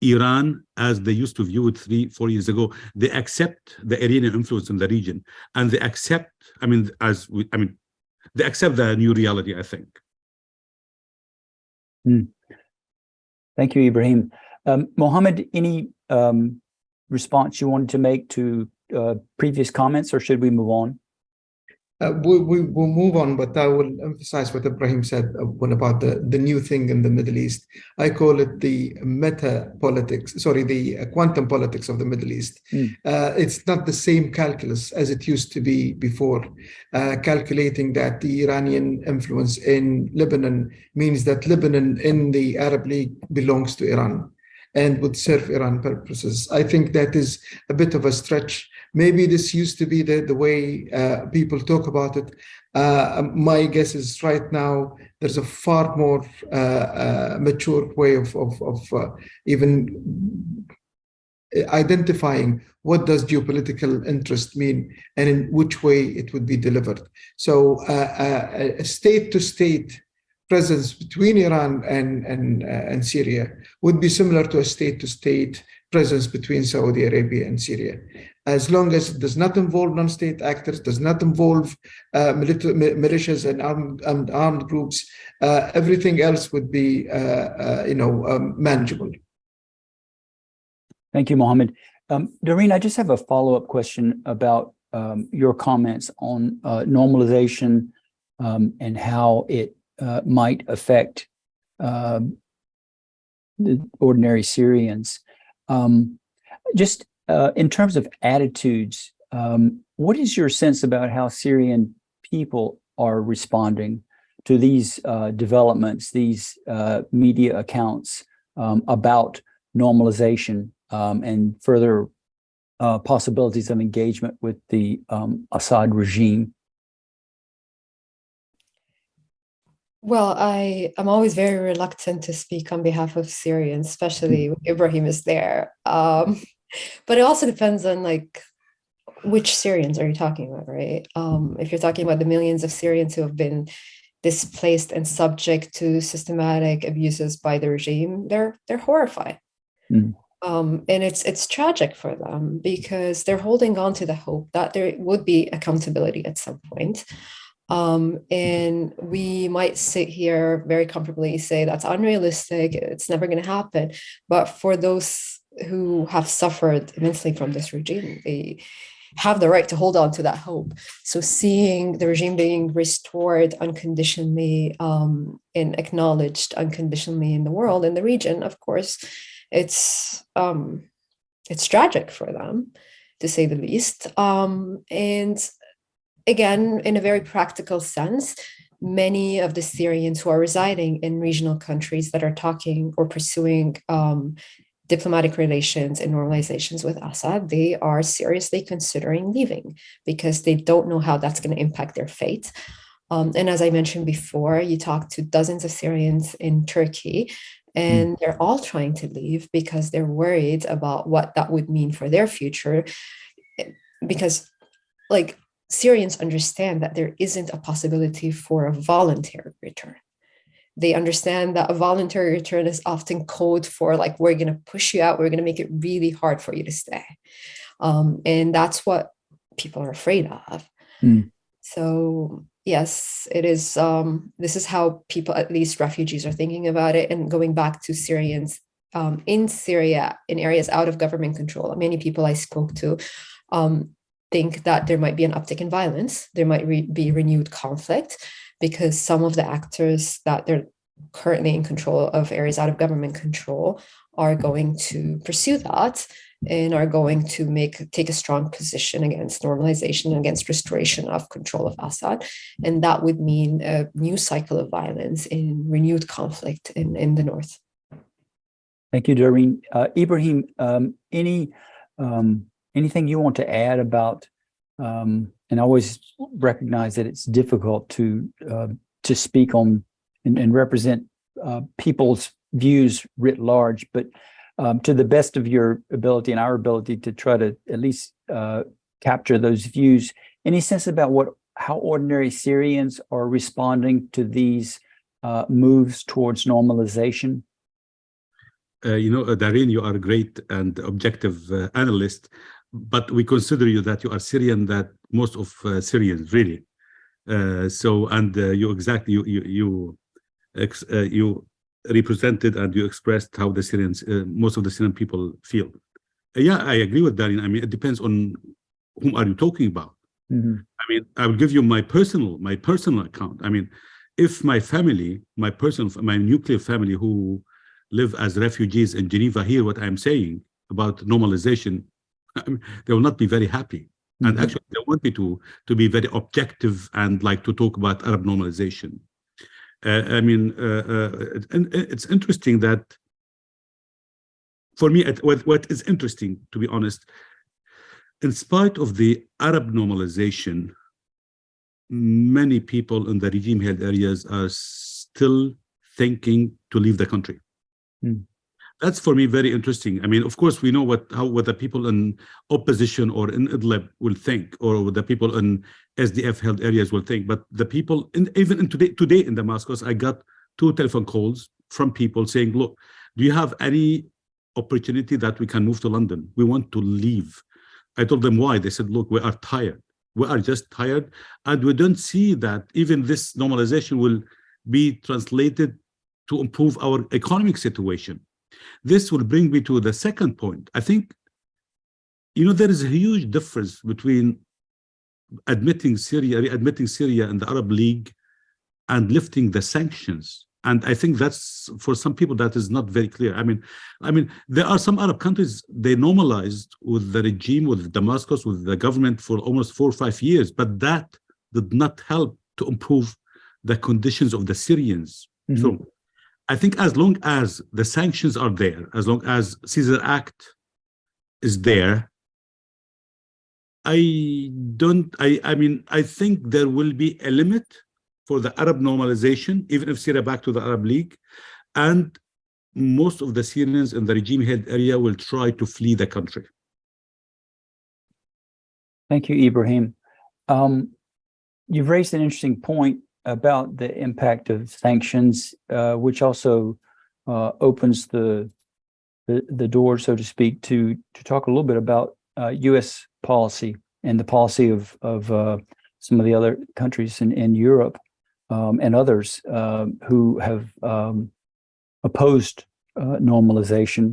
Iran as they used to view it 3-4 years ago. They accept the Iranian influence in the region, and they accept, I mean, they accept the new reality, I think. Thank you, Ibrahim. Mohammed, any response you wanted to make to previous comments, or should we move on? We'll move on, but I will emphasize what Ibrahim said about the new thing in the Middle East. I call it the the quantum politics of the Middle East. It's not the same calculus as it used to be before, calculating that the Iranian influence in Lebanon means that Lebanon in the Arab League belongs to Iran and would serve Iran purposes. I think that is a bit of a stretch, Maybe this used to be the way people talk about it. My guess is right now there's a far more mature way of even identifying what does geopolitical interest mean and in which way it would be delivered. So a state-to-state presence between Iran and Syria would be similar to a state-to-state presence between Saudi Arabia and Syria. As long as it does not involve non-state actors, does not involve militias and armed groups, everything else would be manageable. Thank you, Mohammed. Dareen, I just have a follow-up question about your comments on normalization and how it might affect the ordinary Syrians. Just in terms of attitudes, what is your sense about how Syrian people are responding to these developments, these media accounts about normalization and further possibilities of engagement with the Assad regime? Well, I'm always very reluctant to speak on behalf of Syrians, especially when Ibrahim is there. But it also depends on like which Syrians are you talking about, right? If you're talking about the millions of Syrians who have been displaced and subject to systematic abuses by the regime, they're horrified. And it's tragic for them because they're holding on to the hope that there would be accountability at some point. And we might sit here very comfortably say that's unrealistic, it's never going to happen. But for those who have suffered immensely from this regime, they have the right to hold on to that hope. So seeing the regime being restored unconditionally and acknowledged unconditionally in the world, in the region, of course, it's tragic for them, to say the least. And again, in a very practical sense, many of the Syrians who are residing in regional countries that are talking or pursuing diplomatic relations and normalizations with Assad, they are seriously considering leaving because they don't know how that's going to impact their fate. And as I mentioned before, you talk to dozens of Syrians in Turkey, and they're all trying to leave because they're worried about what that would mean for their future. Because, like, Syrians understand that there isn't a possibility for a voluntary return. They understand that a voluntary return is often code for, like, we're going to push you out, we're going to make it really hard for you to stay. And that's what people are afraid of. So yes, it is. This is how people, at least refugees, are thinking about it. And going back to Syrians in Syria, in areas out of government control, many people I spoke to think that there might be an uptick in violence. There might be renewed conflict because some of the actors that they're currently in control of areas out of government control are going to pursue that and are going to take a strong position against normalization, against restoration of control of Assad. And that would mean a new cycle of violence and renewed conflict in the north. Thank you, Dareen. Ibrahim, anything you want to add about, and I always recognize that it's difficult to speak on and represent people's views writ large, but to the best of your ability and our ability to try to at least capture those views, any sense about how ordinary Syrians are responding to these moves towards normalization? Dareen, you are a great and objective analyst, but we consider you that you are Syrian, that most of Syrians really. You represented and you expressed how the Syrians, most of the Syrian people feel. Yeah, I agree with Dareen. I mean, it depends on whom are you talking about. I mean, I will give you my personal account. I mean, if my family, my nuclear family who live as refugees in Geneva hear what I'm saying about normalization, I mean, they will not be very happy. And actually, they want me to be very objective and like to talk about Arab normalization. I mean, it's interesting that for me, what is interesting, to be honest, in spite of the Arab normalization, many people in the regime-held areas are still thinking to leave the country. That's for me very interesting. I mean, of course, we know what the people in opposition or in Idlib will think, or what the people in SDF-held areas will think. But the people, even in today in Damascus, I got 2 telephone calls from people saying, "Look, do you have any opportunity that we can move to London? We want to leave." I told them why. They said, "Look, we are tired. We are just tired, and we don't see that even this normalization will be translated to improve our economic situation." This will bring me to the second point. I think, there is a huge difference between readmitting Syria in the Arab League and lifting the sanctions. And I think that's, for some people, that is not very clear. I mean, there are some Arab countries, they normalized with the regime, with Damascus, with the government for almost 4 or 5 years, but that did not help to improve the conditions of the Syrians. So I think as long as the sanctions are there, as long as Caesar Act is there, I think there will be a limit for the Arab normalization, even if Syria back to the Arab League, and most of the Syrians in the regime-held area will try to flee the country. Thank you, Ibrahim. You've raised an interesting point about the impact of sanctions, which also opens the door, so to speak, to talk a little bit about U.S. policy and the policy of some of the other countries in Europe and others who have opposed normalization.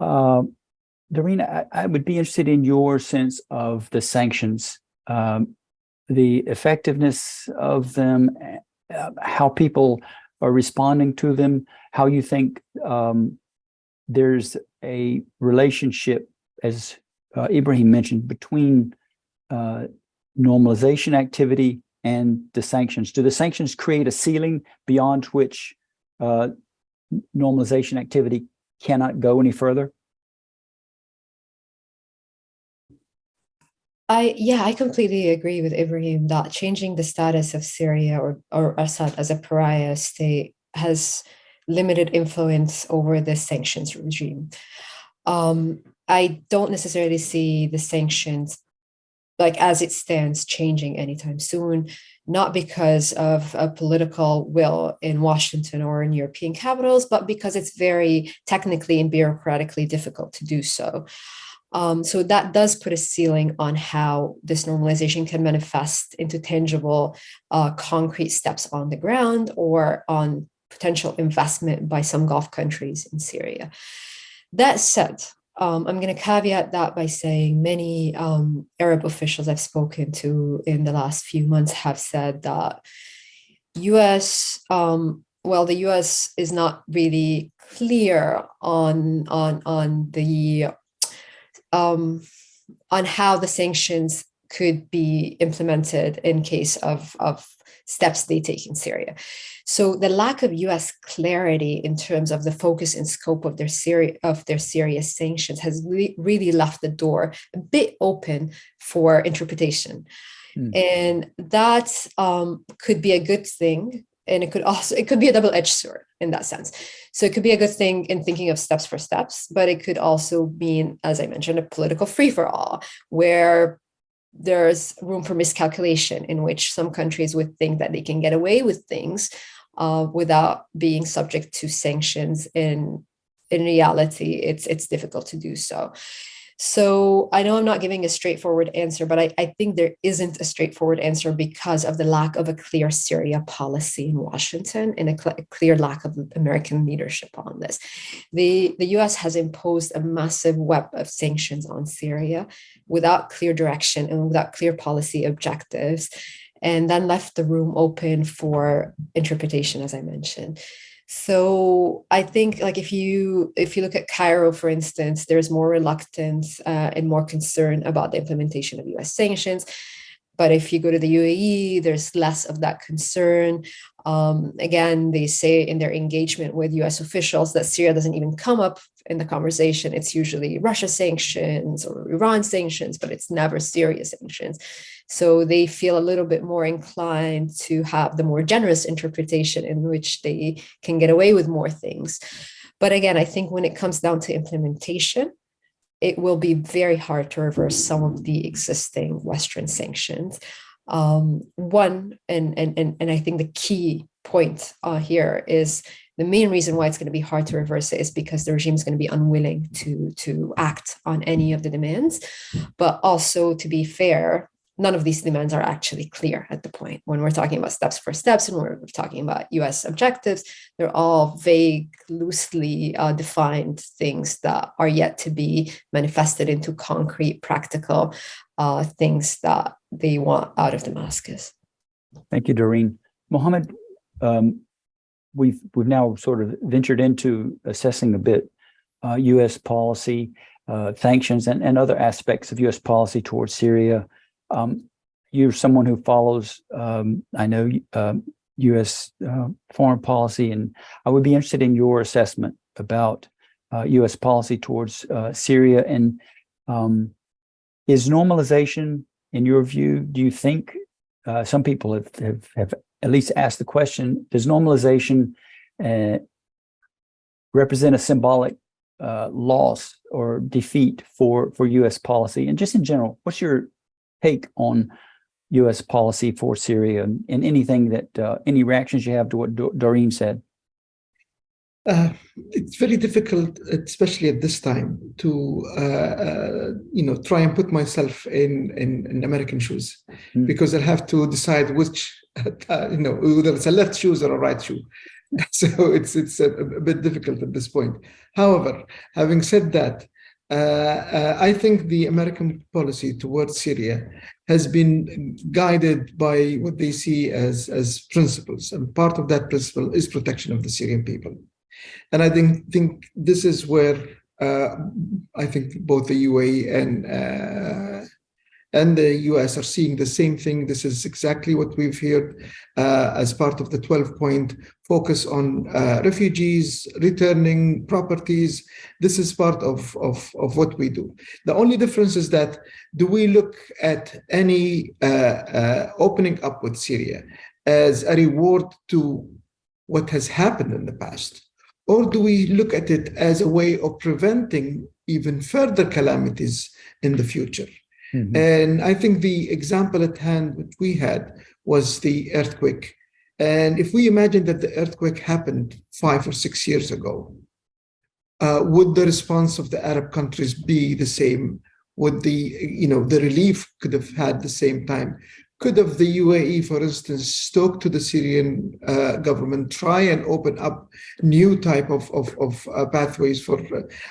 Dareen, I would be interested in your sense of the sanctions, the effectiveness of them, how people are responding to them, how you think there's a relationship, as Ibrahim mentioned, between normalization activity and the sanctions. Do the sanctions create a ceiling beyond which normalization activity cannot go any further? I completely agree with Ibrahim that changing the status of Syria or Assad as a pariah state has limited influence over the sanctions regime. I don't necessarily see the sanctions, like as it stands, changing anytime soon, not because of a political will in Washington or in European capitals, but because it's very technically and bureaucratically difficult to do so. So that does put a ceiling on how this normalization can manifest into tangible, concrete steps on the ground or on potential investment by some Gulf countries in Syria. That said, I'm going to caveat that by saying many Arab officials I've spoken to in the last few months have said that the U.S. is not really clear on how the sanctions could be implemented in case of steps they take in Syria. So the lack of U.S. clarity in terms of the focus and scope of their Syria sanctions has really left the door a bit open for interpretation. And that could be a good thing. And it could be a double-edged sword in that sense. So it could be a good thing in thinking of steps for steps, but it could also mean, as I mentioned, a political free-for-all where there's room for miscalculation in which some countries would think that they can get away with things without being subject to sanctions. In reality, it's difficult to do so. So I know I'm not giving a straightforward answer, but I think there isn't a straightforward answer because of the lack of a clear Syria policy in Washington and a clear lack of American leadership on this. The U.S. has imposed a massive web of sanctions on Syria without clear direction and without clear policy objectives, and then left the room open for interpretation, as I mentioned. So I think, like, if you look at Cairo, for instance, there's more reluctance and more concern about the implementation of U.S. sanctions. But if you go to the UAE, there's less of that concern. Again, they say in their engagement with US officials that Syria doesn't even come up in the conversation. It's usually Russia sanctions or Iran sanctions, but it's never Syria sanctions. So they feel a little bit more inclined to have the more generous interpretation in which they can get away with more things. But again, I think when it comes down to implementation, it will be very hard to reverse some of the existing Western sanctions. One, and I think the key point here is the main reason why it's going to be hard to reverse it is because the regime is going to be unwilling to act on any of the demands. But also, to be fair, none of these demands are actually clear at the point. When we're talking about steps for steps and we're talking about US objectives, they're all vague, loosely defined things that are yet to be manifested into concrete, practical things that they want out of Damascus. Thank you, Dareen. Mohammed, we've now sort of ventured into assessing a bit US policy, sanctions, and other aspects of US policy towards Syria. You're someone who follows, I know, U.S. foreign policy, and I would be interested in your assessment about U.S. policy towards Syria. And is normalization, in your view, do you think, some people have at least asked the question, does normalization represent a symbolic loss or defeat for U.S. policy? And just in general, what's your take on U.S. policy for Syria and anything that, any reactions you have to what Dareen said? It's very difficult, especially at this time, to try and put myself in American shoes, because I'll have to decide which, whether it's a left shoes or a right shoe. So it's a bit difficult at this point. However, having said that, I think the American policy towards Syria has been guided by what they see as principles, and part of that principle is protection of the Syrian people. And I think this is where I think both the UAE and the US are seeing the same thing. This is exactly what we've heard as part of the 12-point focus on refugees, returning properties. This is part of what we do. The only difference is that, do we look at any opening up with Syria as a reward to what has happened in the past? Or do we look at it as a way of preventing even further calamities in the future? Mm-hmm. And I think the example at hand which we had was the earthquake. And if we imagine that the earthquake happened 5 or 6 years ago, would the response of the Arab countries be the same? Would the relief could have had the same time? Could have the UAE, for instance, talk to the Syrian government, try and open up new type of pathways for?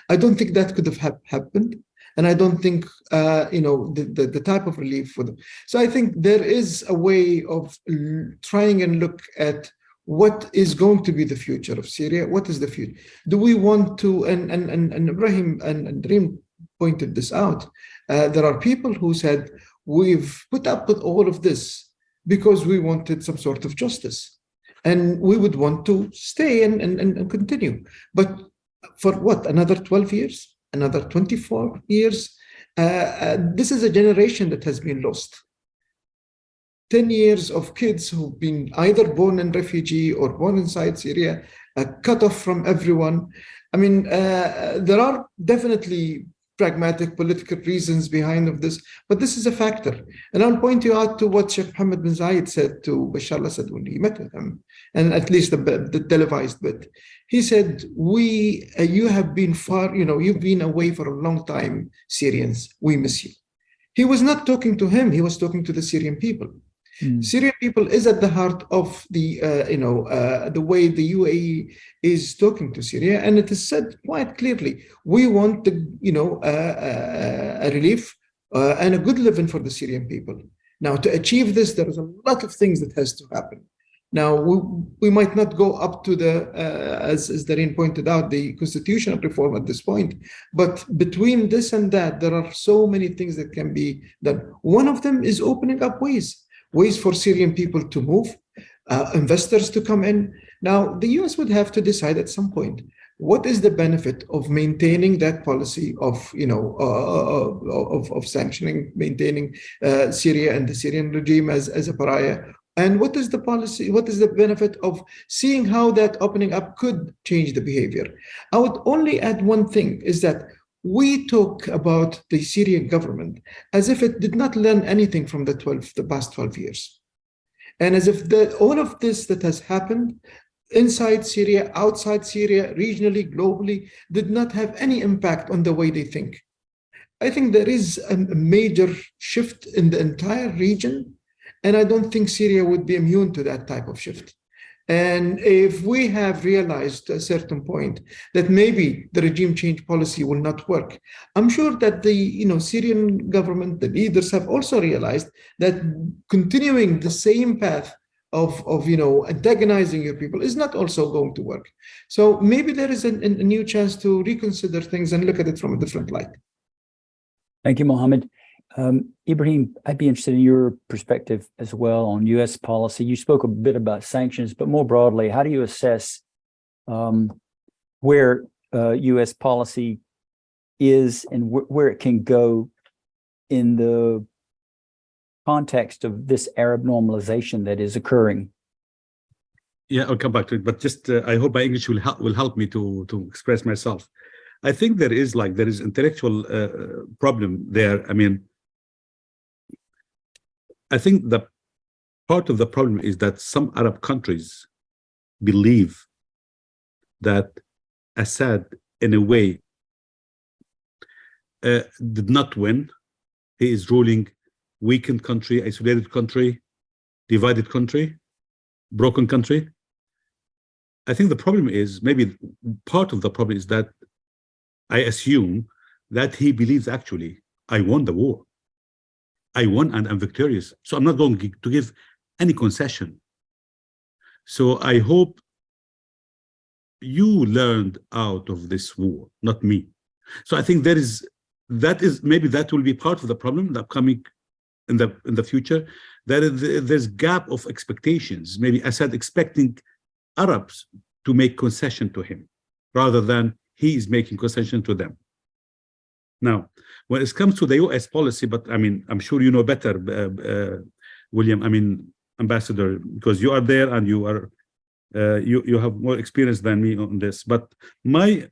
I don't think that could have happened. And I don't think, the type of relief for them. So I think there is a way of trying and look at what is going to be the future of Syria. What is the future? Do we want to, and Ibrahim and Dareen pointed this out, there are people who said, we've put up with all of this because we wanted some sort of justice. And we would want to stay and continue. But for what, another 12 years? Another 24 years. This is a generation that has been lost. 10 years of kids who've been either born in refugee or born inside Syria, cut off from everyone. I mean, there are definitely pragmatic political reasons behind of this, but this is a factor. And I'll point you out to what Sheikh Mohammed bin Zayed said to Bashar al-Assad when he met with him, and at least the televised bit. He said, you have been far, you've been away for a long time, Syrians, we miss you. He was not talking to him, he was talking to the Syrian people. Syrian people is at the heart of the way the UAE is talking to Syria, and it is said quite clearly, we want a relief and a good living for the Syrian people. Now, to achieve this, there is a lot of things that has to happen. Now, we might not go up to the, as Dareen pointed out, the constitutional reform at this point, but between this and that, there are so many things that can be done. One of them is opening up ways for Syrian people to move, investors to come in. Now, the US would have to decide at some point, what is the benefit of maintaining that policy of, of sanctioning, maintaining Syria and the Syrian regime as a pariah? And what is the policy? What is the benefit of seeing how that opening up could change the behavior? I would only add one thing, is that we talk about the Syrian government as if it did not learn anything from the past 12 years. And as if all of this that has happened inside Syria, outside Syria, regionally, globally, did not have any impact on the way they think. I think there is a major shift in the entire region, and I don't think Syria would be immune to that type of shift. And if we have realized at a certain point that maybe the regime change policy will not work, I'm sure that the Syrian government, the leaders have also realized that continuing the same path of antagonizing your people is not also going to work. So maybe there is a new chance to reconsider things and look at it from a different light. Thank you, Mohammed. Ibrahim, I'd be interested in your perspective as well on U.S. policy. You spoke a bit about sanctions, but more broadly, how do you assess where U.S. policy is and where it can go in the context of this Arab normalization that is occurring? Yeah, I'll come back to it, but just I hope my English will help me to express myself. I think there is intellectual problem there. I mean, I think the part of the problem is that some Arab countries believe that Assad, in a way, did not win. He is ruling weakened country, isolated country, divided country, broken country. I think the problem is, maybe part of the problem is that I assume that he believes, actually, I won the war. I won and I'm victorious. So I'm not going to give any concession. So I hope you learned out of this war, not me. So I think maybe that will be part of the problem that coming in the future. There's gap of expectations. Maybe Assad expecting Arabs to make concession to him rather than he is making concession to them. Now, when it comes to the U.S. policy, but I mean, I'm sure you know better, William. I mean, Ambassador, because you are there and you are you have more experience than me on this. But my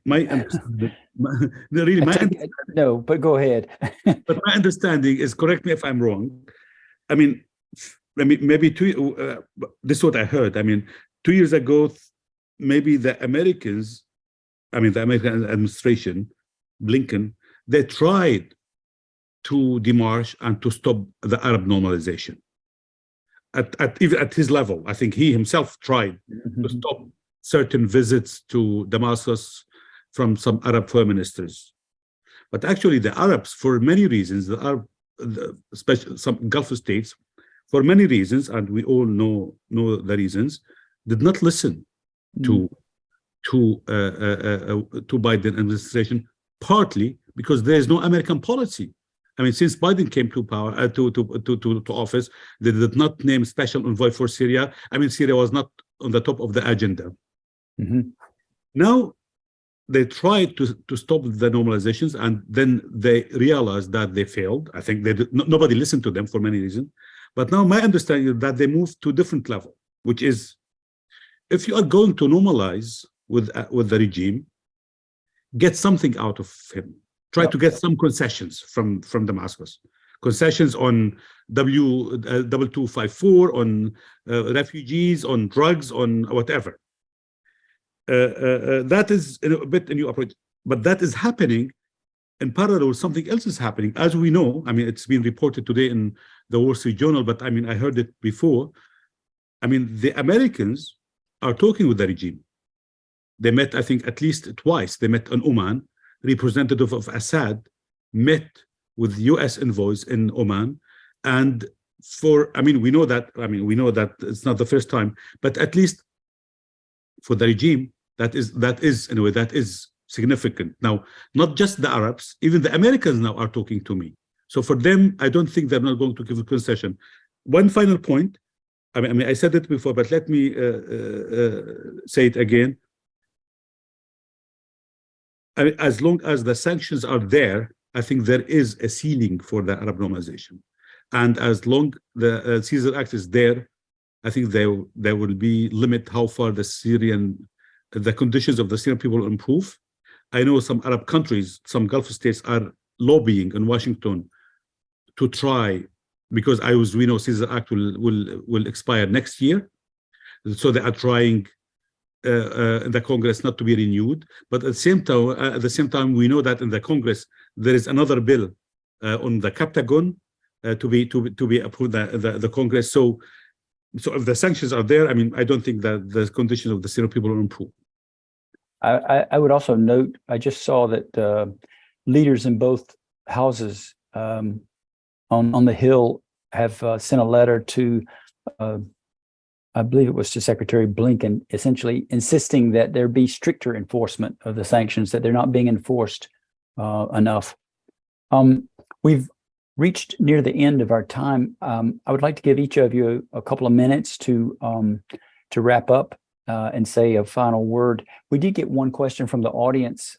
no, but go ahead. But my understanding is, correct me if I'm wrong. I mean, maybe this is what I heard. I mean, 2 years ago, maybe the Americans, I mean, the American administration, Blinken, they tried to demarche and to stop the Arab normalization. Even at his level, I think he himself tried to stop certain visits to Damascus from some Arab foreign ministers. But actually, the Arabs, for many reasons, especially some Gulf states, for many reasons, and we all know the reasons, did not listen to Biden administration, partly because there is no American policy. I mean, since Biden came to power, to office, they did not name special envoy for Syria. I mean, Syria was not on the top of the agenda. Now, they tried to stop the normalizations, and then they realized that they failed. I think nobody listened to them for many reasons. But now my understanding is that they moved to a different level, which is, if you are going to normalize with the regime, get something out of him. Try to get some concessions from Damascus. Concessions on W254, on refugees, on drugs, on whatever. That is a bit a new approach, but that is happening in parallel. Something else is happening, as we know. I mean, it's been reported today in the Wall Street Journal, but I mean, I heard it before. I mean, the Americans are talking with the regime. They met, I think, at least twice. They met in Oman. Representative of Assad met with U.S. envoys in Oman, and we know that it's not the first time, but at least for the regime, that is significant. Now, not just the Arabs, even the Americans now are talking to me. So for them, I don't think they're not going to give a concession. One final point. I said it before, but let me say it again. As long as the sanctions are there, I think there is a ceiling for the Arab normalization. And as long the Caesar Act is there, I think there will be limit how far the conditions of the Syrian people will improve. I know some Arab countries, some Gulf states are lobbying in Washington to try, because we know Caesar Act will expire next year. So they are trying in the Congress not to be renewed. But at the same time, we know that in the Congress, there is another bill on the Captagon to be approved the Congress. So if the sanctions are there, I don't think that the conditions of the Syrian people will improve. I would also note, I just saw that leaders in both houses on the Hill have sent a letter to, I believe it was to Secretary Blinken, essentially insisting that there be stricter enforcement of the sanctions, that they're not being enforced enough. We've reached near the end of our time. I would like to give each of you a couple of minutes to wrap up and say a final word. We did get one question from the audience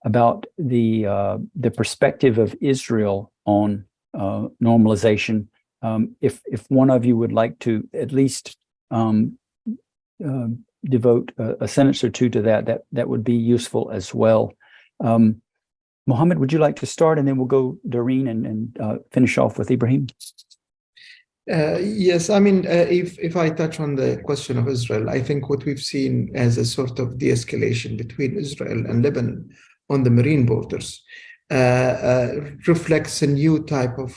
about the perspective of Israel on normalization. If one of you would like to at least devote a sentence or two to that would be useful as well. Mohammed, would you like to start, and then we'll go Dareen and finish off with Ibrahim? Yes, if I touch on the question of Israel, I think what we've seen as a sort of de-escalation between Israel and Lebanon on the marine borders reflects a new type of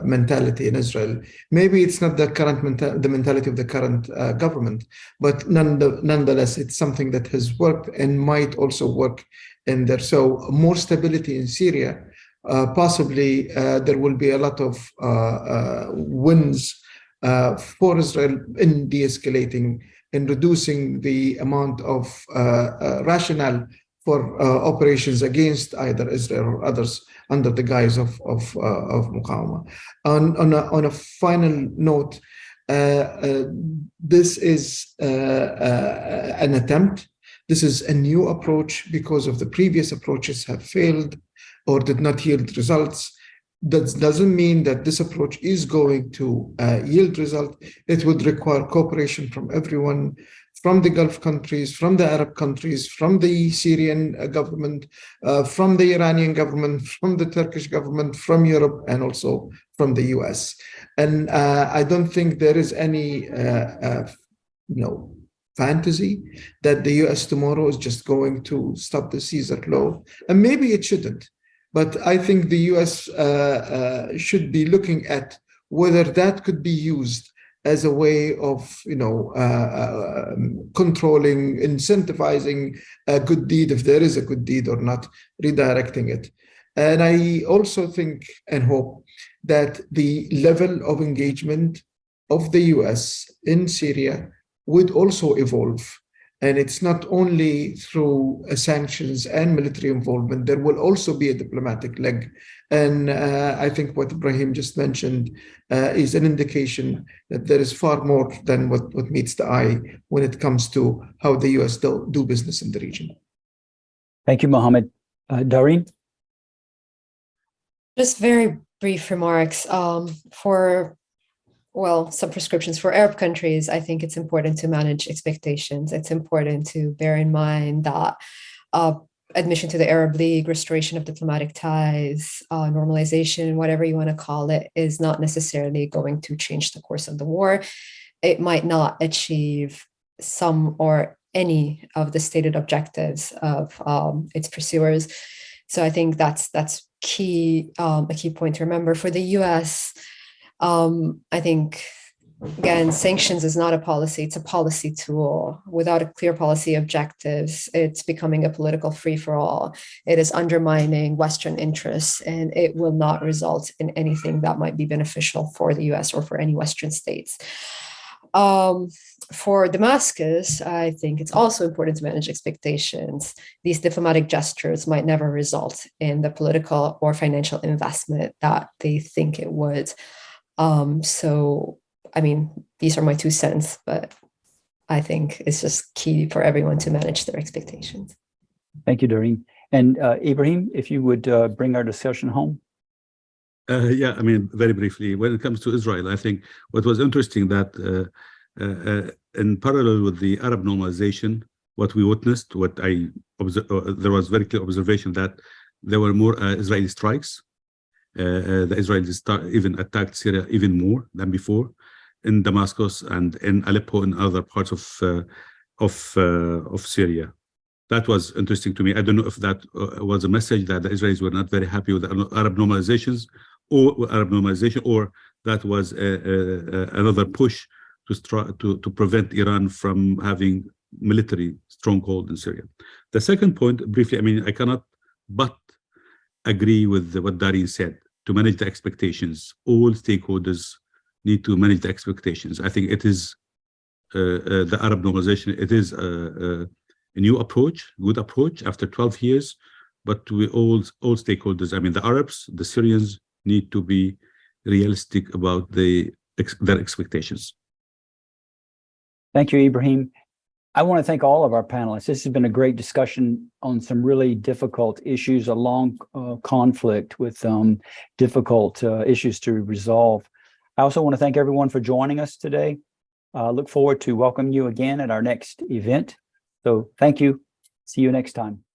mentality in Israel. Maybe it's not the mentality of the current government, but nonetheless, it's something that has worked and might also work in there. So more stability in Syria. Possibly there will be a lot of wins for Israel in de-escalating and reducing the amount of rationale for operations against either Israel or others under the guise of Muqawama. On a final note, this is an attempt. This is a new approach because of the previous approaches have failed or did not yield results. That doesn't mean that this approach is going to yield result. It would require cooperation from everyone, from the Gulf countries, from the Arab countries, from the Syrian government, from the Iranian government, from the Turkish government, from Europe, and also from the US. And I don't think there is any fantasy that the US tomorrow is just going to stop the Caesar law. And maybe it shouldn't. But I think the US should be looking at whether that could be used as a way of, controlling, incentivizing a good deed, if there is a good deed or not, redirecting it. And I also think and hope that the level of engagement of the US in Syria would also evolve. And it's not only through sanctions and military involvement, there will also be a diplomatic leg. And I think what Ibrahim just mentioned is an indication that there is far more than what meets the eye when it comes to how the US do business in the region. Thank you, Mohammed. Dareen? Just very brief remarks. Some prescriptions for Arab countries. I think it's important to manage expectations. It's important to bear in mind that admission to the Arab League, restoration of diplomatic ties, normalization, whatever you want to call it, is not necessarily going to change the course of the war. It might not achieve some or any of the stated objectives of its pursuers. So I think that's key, a key point to remember. For the US, I think Again, sanctions is not a policy, it's a policy tool. Without a clear policy objectives, it's becoming a political free-for-all. It is undermining Western interests, and it will not result in anything that might be beneficial for the US or for any Western states. For Damascus, I think it's also important to manage expectations. These diplomatic gestures might never result in the political or financial investment that they think it would. I mean, these are my 2 cents, but I think it's just key for everyone to manage their expectations. Thank you, Dareen. And Ibrahim, if you would bring our discussion home. Yeah, I mean, very briefly, when it comes to Israel, I think what was interesting that in parallel with the Arab normalization, what we witnessed, what I observed, there was very clear observation that there were more Israeli strikes. The Israelis even attacked Syria even more than before, in Damascus and in Aleppo and other parts of Syria. That was interesting to me. I don't know if that was a message that the Israelis were not very happy with the Arab normalization, or that was another push to prevent Iran from having military stronghold in Syria. The second point, briefly, I mean, I cannot but agree with what Dareen said. To manage the expectations, all stakeholders need to manage the expectations. I think it is the Arab normalization. It is a new approach, good approach after 12 years, but we all stakeholders, I mean, the Arabs, the Syrians need to be realistic about their expectations. Thank you, Ibrahim. I want to thank all of our panelists. This has been a great discussion on some really difficult issues, a long conflict with difficult issues to resolve. I also want to thank everyone for joining us today. Look forward to welcoming you again at our next event. So thank you. See you next time.